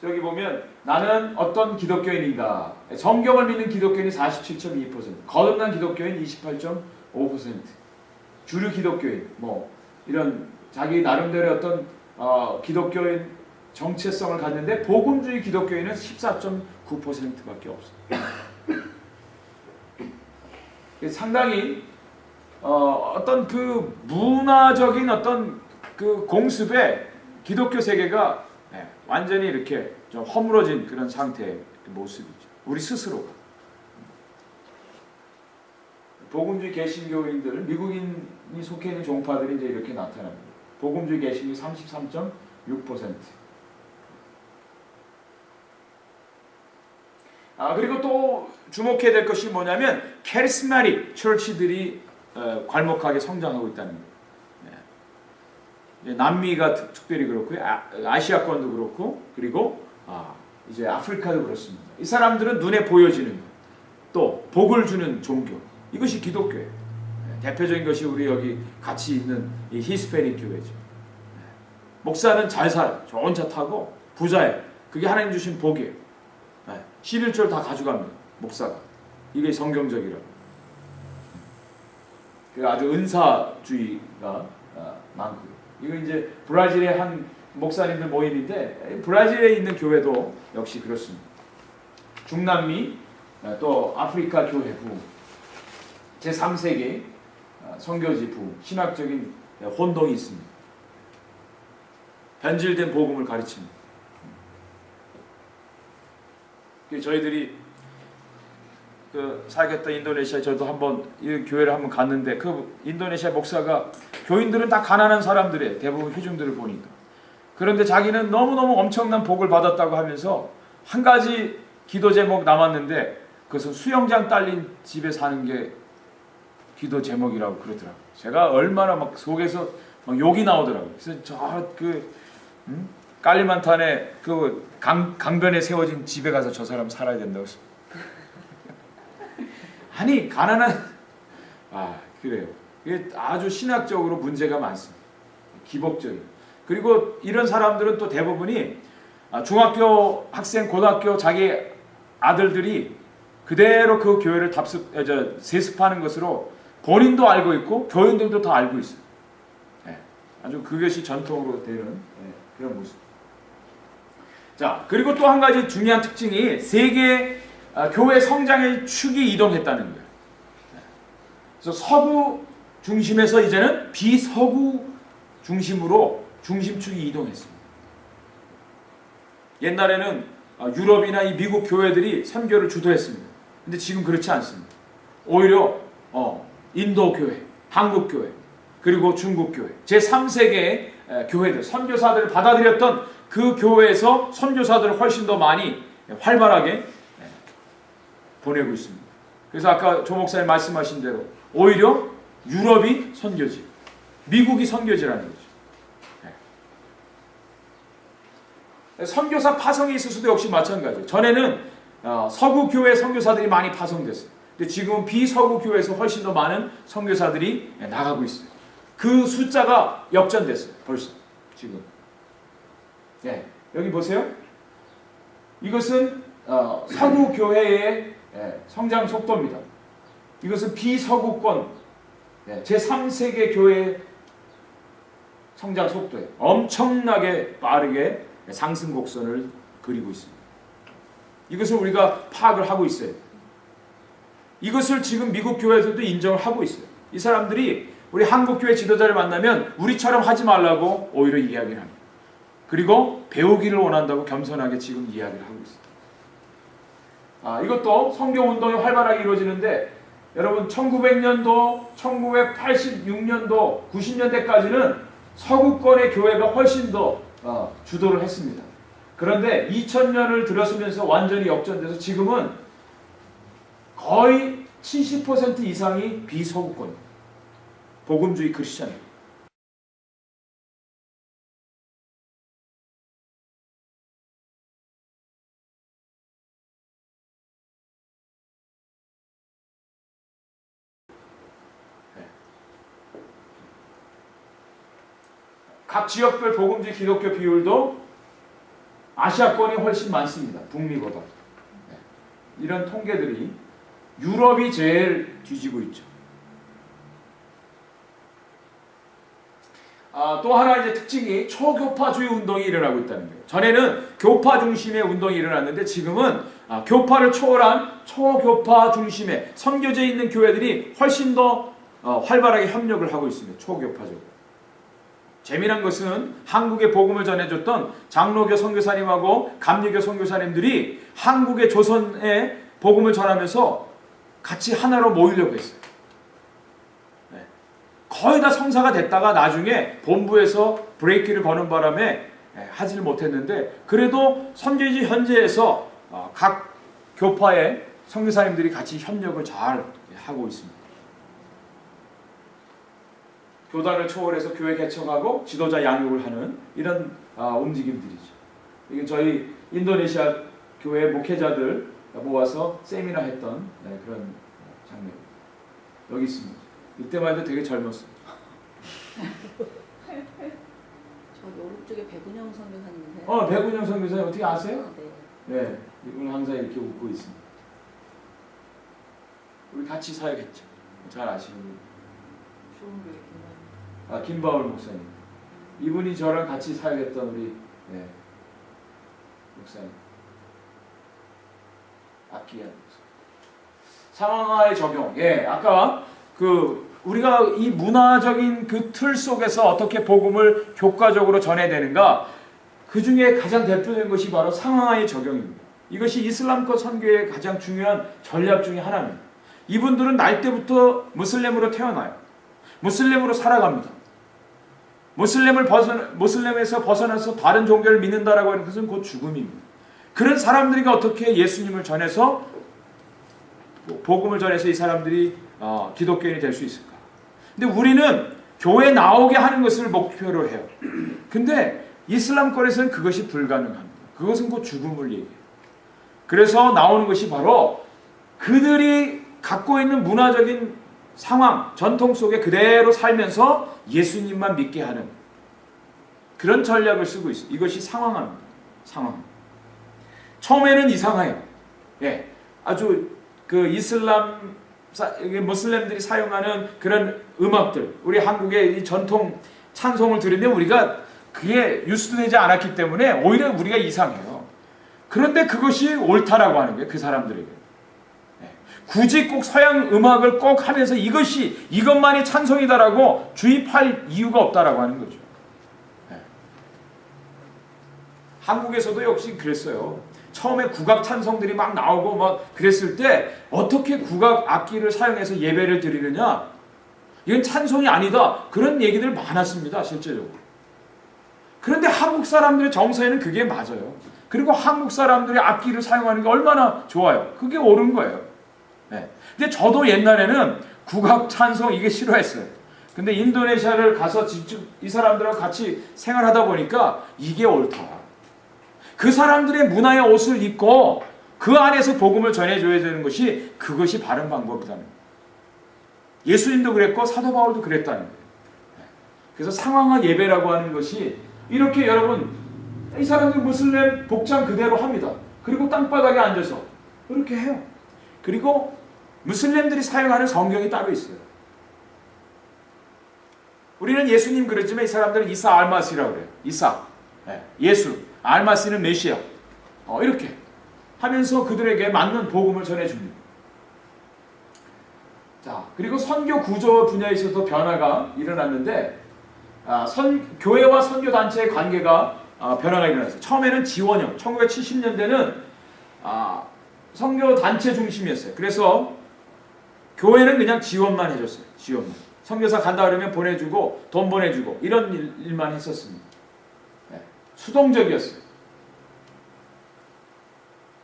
A: 저기 보면 나는 어떤 기독교인이다. 성경을 믿는 기독교인이 47.2%, 거듭난 기독교인 28.5%, 주류 기독교인 뭐 이런 자기 나름대로의 어떤 기독교인 정체성을 갖는데 복음주의 기독교인은 14.9%밖에 없어요. 상당히 어떤 그 문화적인 어떤 그 공습에 기독교 세계가 완전히 이렇게 좀 허물어진 그런 상태의 모습이죠. 우리 스스로가. 복음주의 개신교인들, 미국인이 속해 있는 종파들이 이제 이렇게 나타납니다. 복음주의 개신교 33.6%. 그리고 또 주목해야 될 것이 뭐냐면 카리스마틱 처치들이 괄목하게 성장하고 있다는 거예요. 남미가 특별히 그렇고요. 아시아권도 그렇고, 그리고 이제 아프리카도 그렇습니다. 이 사람들은 눈에 보여지는 것, 또 복을 주는 종교, 이것이 기독교예요. 대표적인 것이 우리 여기 같이 있는 이 히스패닉 교회죠. 목사는 잘 살아, 좋은 차 타고 부자예요. 그게 하나님 주신 복이에요. 11절 다 가져갑니다. 목사가. 이게 성경적이라고. 아주 은사주의가 많고요. 이거 이제 브라질의 한 목사님들 모임인데 브라질에 있는 교회도 역시 그렇습니다. 중남미 또 아프리카 교회 부 제3세계 선교지 부 신학적인 혼동이 있습니다. 변질된 복음을 가르칩니다. 저희들이 살겠다 인도네시아 저도 한번 이 교회를 한번 갔는데 그 인도네시아 목사가 교인들은 다 가난한 사람들이에요. 대부분 회중들을 보니까. 그런데 자기는 너무너무 엄청난 복을 받았다고 하면서 한 가지 기도 제목 남았는데 그것은 수영장 딸린 집에 사는 게 기도 제목이라고 그러더라고요. 제가 얼마나 막 속에서 막 욕이 나오더라고요. 그래서 저 깔리만탄에 그 강변에 세워진 집에 가서 저 사람 살아야 된다고. 아니 가난한 그래요. 이게 아주 신학적으로 문제가 많습니다. 기복적인. 그리고 이런 사람들은 또 대부분이 중학교 학생, 고등학교 자기 아들들이 그대로 그 교회를 세습하는 것으로 본인도 알고 있고 교인들도 다 알고 있어요. 아주 그것이 전통으로 되는 그런 모습. 자, 그리고 또 한 가지 중요한 특징이 세계 교회 성장의 축이 이동했다는 거예요. 그래서 서구 중심에서 이제는 비서구 중심으로 중심축이 이동했습니다. 옛날에는 유럽이나 이 미국 교회들이 선교를 주도했습니다. 근데 지금 그렇지 않습니다. 오히려 인도 교회, 한국 교회, 그리고 중국 교회, 제3세계의 교회들, 선교사들을 받아들였던 그 교회에서 선교사들을 훨씬 더 많이 활발하게 보내고 있습니다. 그래서 아까 조 목사님 말씀하신 대로 오히려 유럽이 선교지, 미국이 선교지라는 거죠. 선교사 파송에 있어서도 역시 마찬가지예요. 전에는 서구 교회 선교사들이 많이 파송됐어요. 근데 지금은 비서구 교회에서 훨씬 더 많은 선교사들이 나가고 있어요. 그 숫자가 역전됐어요. 벌써 지금. 여기 보세요. 이것은 서구 교회의 성장 속도입니다. 이것은 비서구권 제3세계 교회의 성장 속도에 엄청나게 빠르게 상승 곡선을 그리고 있습니다. 이것을 우리가 파악을 하고 있어요. 이것을 지금 미국 교회에서도 인정을 하고 있어요. 이 사람들이 우리 한국 교회 지도자를 만나면 우리처럼 하지 말라고 오히려 이야기를 합니다. 그리고 배우기를 원한다고 겸손하게 지금 이야기를 하고 있습니다. 이것도 성경운동이 활발하게 이루어지는데 여러분 1900년도, 1986년도, 90년대까지는 서구권의 교회가 훨씬 더 주도를 했습니다. 그런데 2000년을 들어서면서 완전히 역전돼서 지금은 거의 70% 이상이 비서구권, 복음주의 크리스찬. 각 지역별 복음주의 기독교 비율도 아시아권이 훨씬 많습니다. 북미보다. 이런 통계들이 유럽이 제일 뒤지고 있죠. 또 하나 이제 특징이 초교파주의 운동이 일어나고 있다는 거예요. 전에는 교파 중심의 운동이 일어났는데 지금은 교파를 초월한 초교파 중심의 선교제에 있는 교회들이 훨씬 더 활발하게 협력을 하고 있습니다. 초교파적으로. 재미난 것은 한국에 복음을 전해줬던 장로교 선교사님하고 감리교 선교사님들이 한국의 조선에 복음을 전하면서 같이 하나로 모이려고 했어요. 거의 다 성사가 됐다가 나중에 본부에서 브레이크를 거는 바람에 하지를 못했는데 그래도 선교지 현지에서 각 교파의 선교사님들이 같이 협력을 잘 하고 있습니다. 교단을 초월해서 교회 개척하고 지도자 양육을 하는 이런 움직임들이죠. 이게 저희 인도네시아 교회 목회자들 모아서 세미나 했던 그런 장면. 여기 있습니다. 이때만 해도 되게 젊었어요.
B: 저기 오른쪽에 백운영 선교사님.
A: 백운영 선교사님 어떻게 아세요?
B: 네.
A: 네, 이분 항상 이렇게 웃고 있습니다. 우리 같이 사역했죠. 잘 아시는 분.
B: 좋은 교회
A: 김바울 목사님. 이분이 저랑 같이 사역했던 우리 목사님. 악기한 목사. 상황화의 적용. 아까 우리가 이 문화적인 그 틀 속에서 어떻게 복음을 효과적으로 전해야 되는가? 그 중에 가장 대표적인 것이 바로 상황화의 적용입니다. 이것이 이슬람권 선교의 가장 중요한 전략 중에 하나입니다. 이분들은 날 때부터 무슬림으로 태어나요. 무슬림으로 살아갑니다. 무슬림에서 벗어나서 다른 종교를 믿는다라고 하는 것은 곧 죽음입니다. 그런 사람들이 어떻게 예수님을 전해서 복음을 전해서 이 사람들이 기독교인이 될 수 있을까? 근데 우리는 교회 나오게 하는 것을 목표로 해요. 근데 이슬람권에서는 그것이 불가능합니다. 그것은 곧 죽음을 얘기해요. 그래서 나오는 것이 바로 그들이 갖고 있는 문화적인 상황, 전통 속에 그대로 살면서 예수님만 믿게 하는 그런 전략을 쓰고 있어요. 이것이 상황화입니다. 상황. 처음에는 이상해요. 아주 무슬림들이 사용하는 그런 음악들, 우리 한국의 이 전통 찬송을 들으면 우리가 그게 유수되지 않았기 때문에 오히려 우리가 이상해요. 그런데 그것이 옳다라고 하는 거예요. 그 사람들에게. 굳이 꼭 서양 음악을 꼭 하면서 이것만이 찬송이다라고 주입할 이유가 없다라고 하는 거죠. 한국에서도 역시 그랬어요. 처음에 국악 찬송들이 막 나오고 막 그랬을 때 어떻게 국악 악기를 사용해서 예배를 드리느냐? 이건 찬송이 아니다. 그런 얘기들 많았습니다. 실제적으로. 그런데 한국 사람들의 정서에는 그게 맞아요. 그리고 한국 사람들이 악기를 사용하는 게 얼마나 좋아요. 그게 옳은 거예요. 근데 저도 옛날에는 국악 찬송 이게 싫어했어요. 근데 인도네시아를 가서 직접 이 사람들하고 같이 생활하다 보니까 이게 옳다. 그 사람들의 문화의 옷을 입고 그 안에서 복음을 전해줘야 되는 것이 그것이 바른 방법이라는 거예요. 예수님도 그랬고 사도 바울도 그랬다는 거예요. 그래서 상황화 예배라고 하는 것이 이렇게 여러분 이 사람들 무슬림 복장 그대로 합니다. 그리고 땅바닥에 앉아서 그렇게 해요. 그리고 무슬림들이 사용하는 성경이 따로 있어요. 우리는 예수님 그러지만 이 사람들은 이사 알마시라고 그래요. 이사, 예수, 알마시는 메시아. 이렇게 하면서 그들에게 맞는 복음을 전해줍니다. 자, 그리고 선교 구조 분야에 있어서 변화가 일어났는데 교회와 선교 단체의 관계가 변화가 일어났어요. 처음에는 지원형, 1970년대는 선교 단체 중심이었어요. 그래서 교회는 그냥 지원만 해줬어요. 지원만. 선교사 간다 그러면 보내주고 돈 보내주고 이런 일만 했었습니다. 수동적이었어요.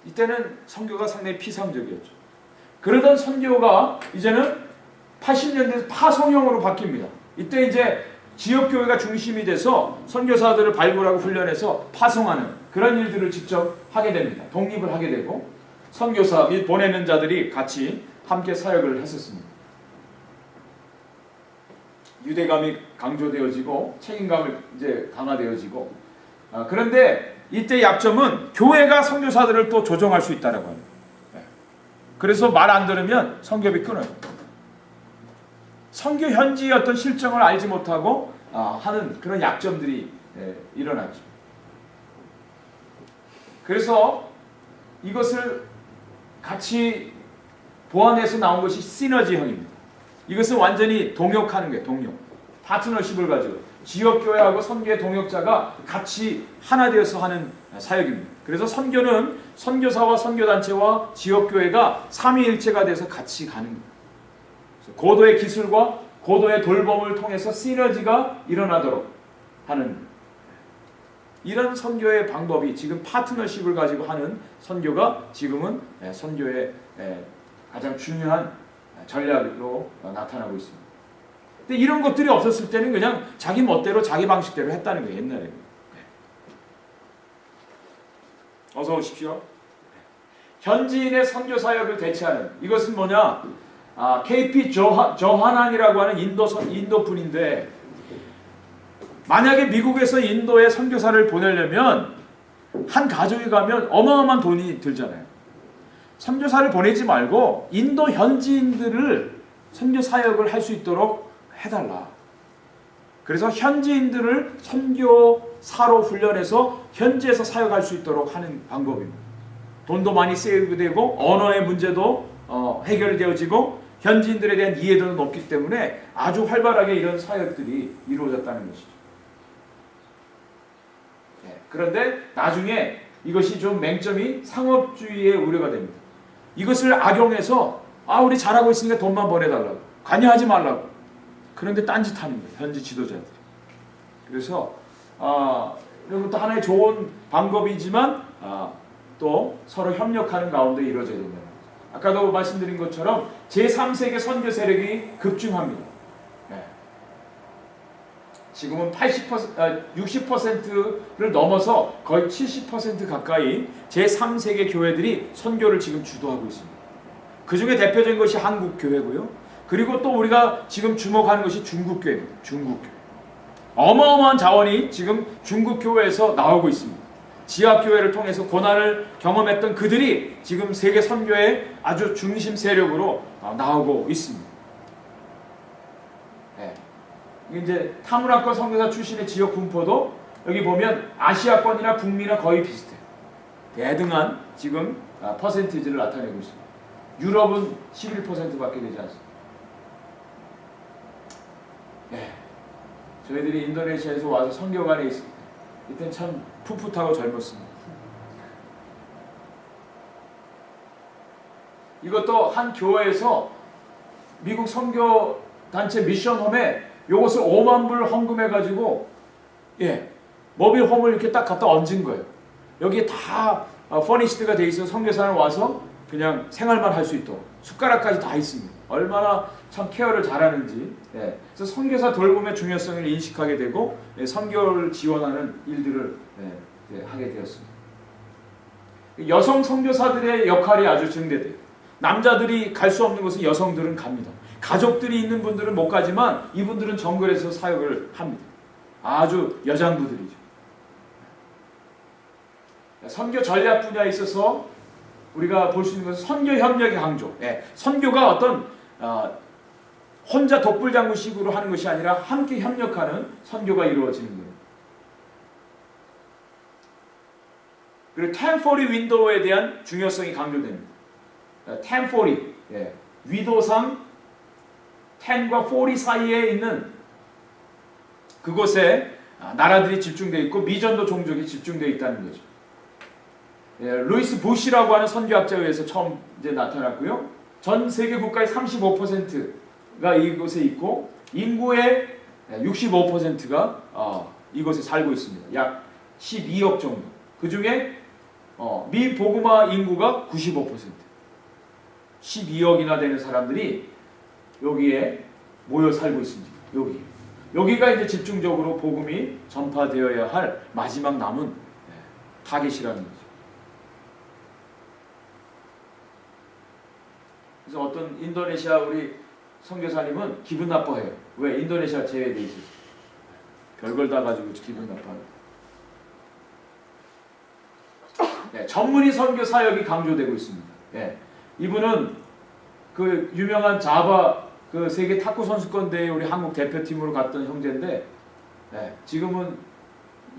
A: 이때는 선교가 상당히 피상적이었죠. 그러던 선교가 이제는 80년대에서 파송형으로 바뀝니다. 이때 이제 지역교회가 중심이 돼서 선교사들을 발굴하고 훈련해서 파송하는 그런 일들을 직접 하게 됩니다. 독립을 하게 되고 선교사 및 보내는 자들이 같이 함께 사역을 했었습니다. 유대감이 강조되어지고 책임감을 이제 강화되어지고 그런데 이때 약점은 교회가 선교사들을 또 조정할 수 있다라고 합니다. 그래서 말 안 들으면 선교비 끊어요. 선교 현지의 어떤 실정을 알지 못하고 하는 그런 약점들이 일어났죠. 그래서 이것을 같이 보완해서 나온 것이 시너지형입니다. 이것은 완전히 동역하는 거예요. 동역. 파트너십을 가지고 지역교회하고 선교의 동역자가 같이 하나 되어서 하는 사역입니다. 그래서 선교는 선교사와 선교단체와 지역교회가 삼위일체가 돼서 같이 가는 거예요. 고도의 기술과 고도의 돌봄을 통해서 시너지가 일어나도록 하는 이런 선교의 방법이 지금 파트너십을 가지고 하는 선교가 지금은 선교의 가장 중요한 전략으로 나타나고 있습니다. 근데 이런 것들이 없었을 때는 그냥 자기 멋대로 자기 방식대로 했다는 거예요. 옛날에. 어서 오십시오. 현지인의 선교 사역을 대체하는 이것은 뭐냐? KP 조하난이라고 하는 인도 분인데 만약에 미국에서 인도에 선교사를 보내려면 한 가족이 가면 어마어마한 돈이 들잖아요. 선교사를 보내지 말고 인도 현지인들을 선교 사역을 할 수 있도록 해달라. 그래서 현지인들을 선교사로 훈련해서 현지에서 사역할 수 있도록 하는 방법입니다. 돈도 많이 세이브되고 언어의 문제도 해결되어지고 현지인들에 대한 이해도는 높기 때문에 아주 활발하게 이런 사역들이 이루어졌다는 것이죠. 그런데 나중에 이것이 좀 맹점이 상업주의의 우려가 됩니다. 이것을 악용해서 우리 잘하고 있으니까 돈만 보내달라고 관여하지 말라고 그런데 딴짓하는 거예요. 현지 지도자들이. 그래서 이런 것도 하나의 좋은 방법이지만 또 서로 협력하는 가운데 이루어져야 된다. 아까도 말씀드린 것처럼 제3세계 선교 세력이 급증합니다. 지금은 60%를 넘어서 거의 70% 가까이 제3세계 교회들이 선교를 지금 주도하고 있습니다. 그 중에 대표적인 것이 한국 교회고요. 그리고 또 우리가 지금 주목하는 것이 중국 교회입니다. 중국 교회. 어마어마한 자원이 지금 중국 교회에서 나오고 있습니다. 지하 교회를 통해서 고난을 경험했던 그들이 지금 세계 선교의 아주 중심 세력으로 나오고 있습니다. 이제 타무라권 선교사 출신의 지역 분포도 여기 보면 아시아권이나 북미나 거의 비슷해요. 대등한 지금 퍼센티지를 나타내고 있습니다. 유럽은 11%밖에 되지 않습니다. 저희들이 인도네시아에서 와서 선교관에 있을 때 이때는 참 풋풋하고 젊었습니다. 이것도 한 교회에서 미국 선교단체 미션홈에 요것을 5만 불 헌금해가지고 모빌홈을 이렇게 딱 갖다 얹은 거예요. 여기에 다 퍼니시드가 돼 있어서 선교사는 와서 그냥 생활만 할 수 있도록 숟가락까지 다 있습니다. 얼마나 참 케어를 잘하는지. 그래서 선교사 돌봄의 중요성을 인식하게 되고 선교를 지원하는 일들을 하게 되었습니다. 여성 선교사들의 역할이 아주 증대돼요. 남자들이 갈 수 없는 곳은 여성들은 갑니다. 가족들이 있는 분들은 못 가지만 이분들은 정글에서 사역을 합니다. 아주 여장부들이죠. 선교 전략 분야에 있어서 우리가 볼 수 있는 것은 선교 협력의 강조. 예, 선교가 어떤 혼자 독불장구식으로 하는 것이 아니라 함께 협력하는 선교가 이루어지는 거예요. 그리고 1040 윈도우에 대한 중요성이 강조됩니다. 1040, 예, 위도상 10과 40 사이에 있는 그곳에 나라들이 집중되어 있고 미전도 종족이 집중되어 있다는 거죠. 예, 루이스 부시라고 하는 선교학자에 의해서 처음 이제 나타났고요. 전 세계 국가의 35%가 이곳에 있고 인구의 65%가 이곳에 살고 있습니다. 약 12억 정도. 그 중에 미복음화 인구가 95%. 12억이나 되는 사람들이 여기에 모여 살고 있습니다. 여기가 이제 집중적으로 복음이 전파되어야 할 마지막 남은 타겟이라는 거죠. 그래서 어떤 인도네시아 우리 선교사님은 기분 나빠해요. 왜? 인도네시아 제외돼 있어요. 별걸 다 가지고 기분 나빠해요. 네, 전문의 선교 사역이 강조되고 있습니다. 네, 이분은 그 유명한 자바 그 세계 탁구 선수권 대회 우리 한국 대표팀으로 갔던 형제인데, 네, 지금은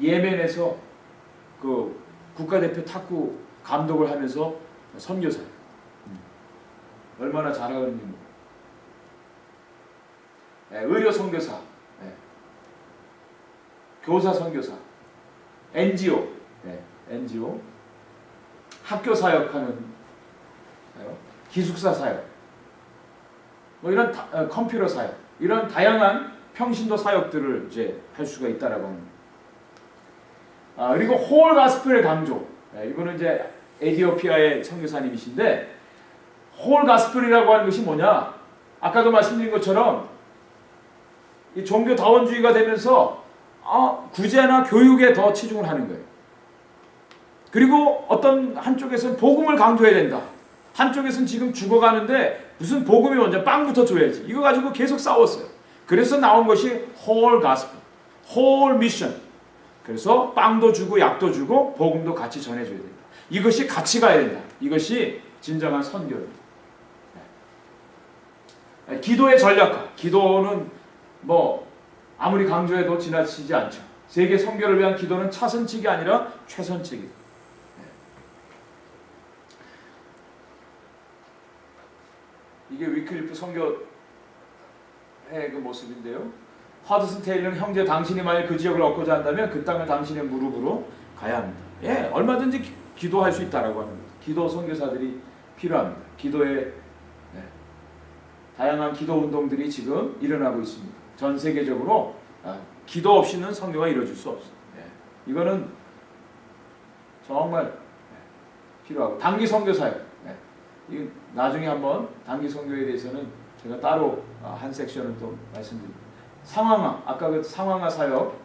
A: 예멘에서 그 국가대표 탁구 감독을 하면서 선교사예요. 얼마나 잘하는지. 네, 의료 선교사, 네, 교사 선교사, NGO, 네, NGO, 학교 사역하는 기숙사 사역, 뭐 이런 컴퓨터 사역, 이런 다양한 평신도 사역들을 이제 할 수가 있다라고 합니다. 그리고 홀 가스펠의 강조. 네, 이분은 이제 에티오피아의 선교사님이신데, 홀 가스펠이라고 하는 것이 뭐냐? 아까도 말씀드린 것처럼 이 종교 다원주의가 되면서 구제나 교육에 더 치중을 하는 거예요. 그리고 어떤 한쪽에서는 복음을 강조해야 된다. 한쪽에서는 지금 죽어가는데 무슨 복음이 먼저 빵부터 줘야지. 이거 가지고 계속 싸웠어요. 그래서 나온 것이 홀 가스펠, 홀 미션. 그래서 빵도 주고 약도 주고 복음도 같이 전해줘야 된다. 이것이 같이 가야 된다. 이것이 진정한 선교입니다. 기도의 전략화. 기도는 뭐 아무리 강조해도 지나치지 않죠. 세계 선교를 위한 기도는 차선책이 아니라 최선책이다. 이게 위클리프 선교의 그 모습인데요. 하드슨 테일러는 형제 당신이 만약 그 지역을 얻고자 한다면 그 땅을 당신의 무릎으로 가야 합니다. 예, 얼마든지 기도할 수 있다라고 하는 거죠. 기도 선교사들이 필요합니다. 기도의 다양한 기도 운동들이 지금 일어나고 있습니다. 전 세계적으로 기도 없이는 선교가 이루어질 수 없어요. 이거는 정말 필요하고 단기 선교 사역. 이 나중에 한번 단기 선교에 대해서는 제가 따로 한 섹션을 또 말씀드립니다. 상황화, 아까 그 상황화 사역,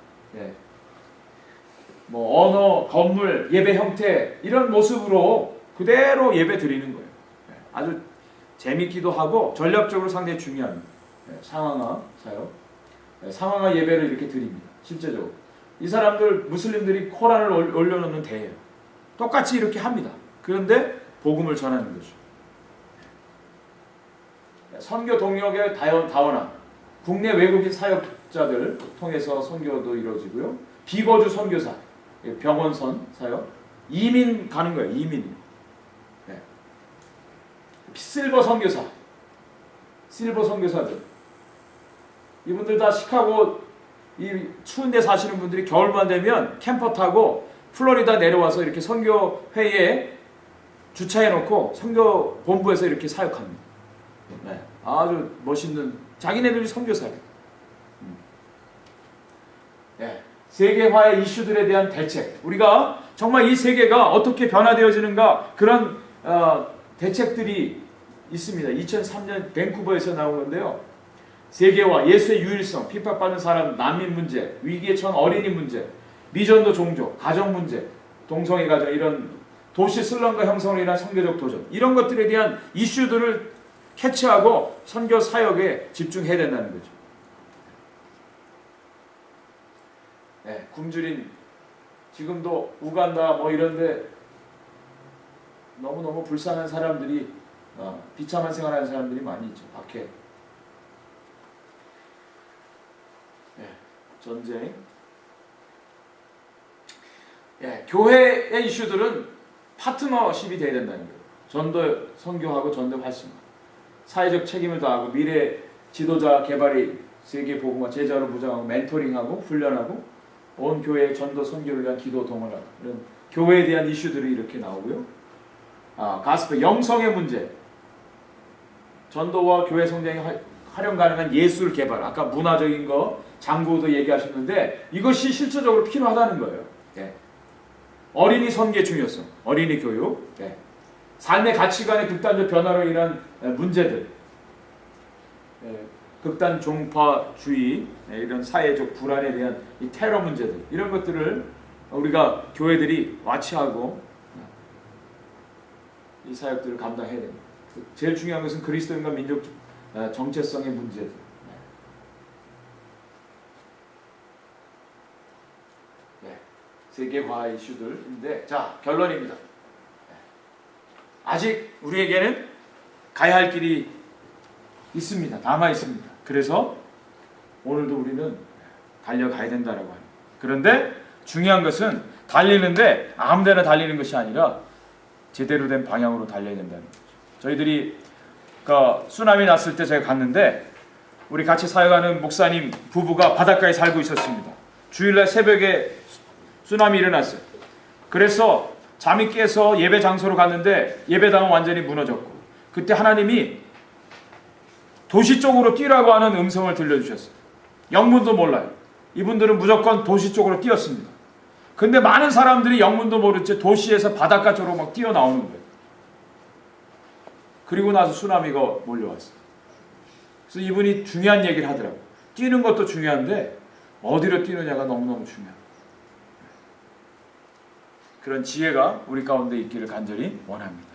A: 뭐 언어, 건물, 예배 형태 이런 모습으로 그대로 예배 드리는 거예요. 아주 재밌기도 하고 전략적으로 상당히 중요합니다. 상황화 사역, 상황화 예배를 이렇게 드립니다. 실제적으로 이 사람들 무슬림들이 코란을 올려놓는 대예요. 똑같이 이렇게 합니다. 그런데 복음을 전하는 거죠. 선교 동역의 다원화, 국내 외국인 사역자들 통해서 선교도 이루어지고요. 비거주 선교사, 병원선 사역, 이민 가는 거예요. 이민. 실버 선교사, 실버 선교사들. 이분들 다 시카고 이 추운 데 사시는 분들이 겨울만 되면 캠퍼 타고 플로리다 내려와서 이렇게 선교 회의에 주차해 놓고 선교 본부에서 이렇게 사역합니다. 아주 멋있는 자기네들이 선교사예요. 세계화의 이슈들에 대한 대책. 우리가 정말 이 세계가 어떻게 변화되어지는가 그런 대책들이 있습니다. 2003년 밴쿠버에서 나온 건데요. 세계화, 예수의 유일성, 핍박받는 사람, 난민 문제, 위기에 처한 어린이 문제, 미전도 종족, 가정 문제, 동성애 가정, 이런 도시 슬럼과 형성으로 인한 선교적 도전, 이런 것들에 대한 이슈들을 캐치하고 선교 사역에 집중해야 된다는 거죠. 굶주린 지금도 우간다 뭐 이런데 너무너무 불쌍한 사람들이 비참한 생활하는 사람들이 많이 있죠. 밖에. 전쟁. 교회의 이슈들은 파트너십이 돼야 된다는 거예요. 전도 선교하고 전도 활성화. 사회적 책임을 다하고 미래 지도자 개발이 세계 복음화 제자로 무장하고 멘토링하고 훈련하고 온 교회의 전도 선교를 위한 기도 동원하고 이런 교회에 대한 이슈들이 이렇게 나오고요. 가스펠 영성의 문제. 전도와 교회 성장에 활용 가능한 예술 개발. 아까 문화적인 거 장구도 얘기하셨는데 이것이 실질적으로 필요하다는 거예요. 어린이 선계 중요성, 어린이 교육, 삶의 가치관의 극단적 변화로 인한 문제들, 극단 종파주의, 이런 사회적 불안에 대한 이 테러 문제들, 이런 것들을 우리가 교회들이 와치하고 이 사역들을 감당해야 됩니다. 제일 중요한 것은 그리스도인과 민족 정체성의 문제들. 세계화 이슈들인데, 자, 결론입니다. 아직 우리에게는 가야 할 길이 있습니다. 남아 있습니다. 그래서 오늘도 우리는 달려가야 된다라고 합니다. 그런데 중요한 것은 달리는데 아무데나 달리는 것이 아니라 제대로 된 방향으로 달려야 된다는 거죠. 저희들이 쓰나미 났을 때 제가 갔는데 우리 같이 사역하는 목사님 부부가 바닷가에 살고 있었습니다. 주일날 새벽에 쓰나미 일어났어요. 그래서 잠이 깨서 예배 장소로 갔는데 예배당은 완전히 무너졌고, 그때 하나님이 도시 쪽으로 뛰라고 하는 음성을 들려주셨어요. 영문도 몰라요. 이분들은 무조건 도시 쪽으로 뛰었습니다. 근데 많은 사람들이 영문도 모른 채 도시에서 바닷가 쪽으로 막 뛰어나오는 거예요. 그리고 나서 쓰나미가 몰려왔어요. 그래서 이분이 중요한 얘기를 하더라고요. 뛰는 것도 중요한데 어디로 뛰느냐가 너무너무 중요해요. 그런 지혜가 우리 가운데 있기를 간절히 원합니다.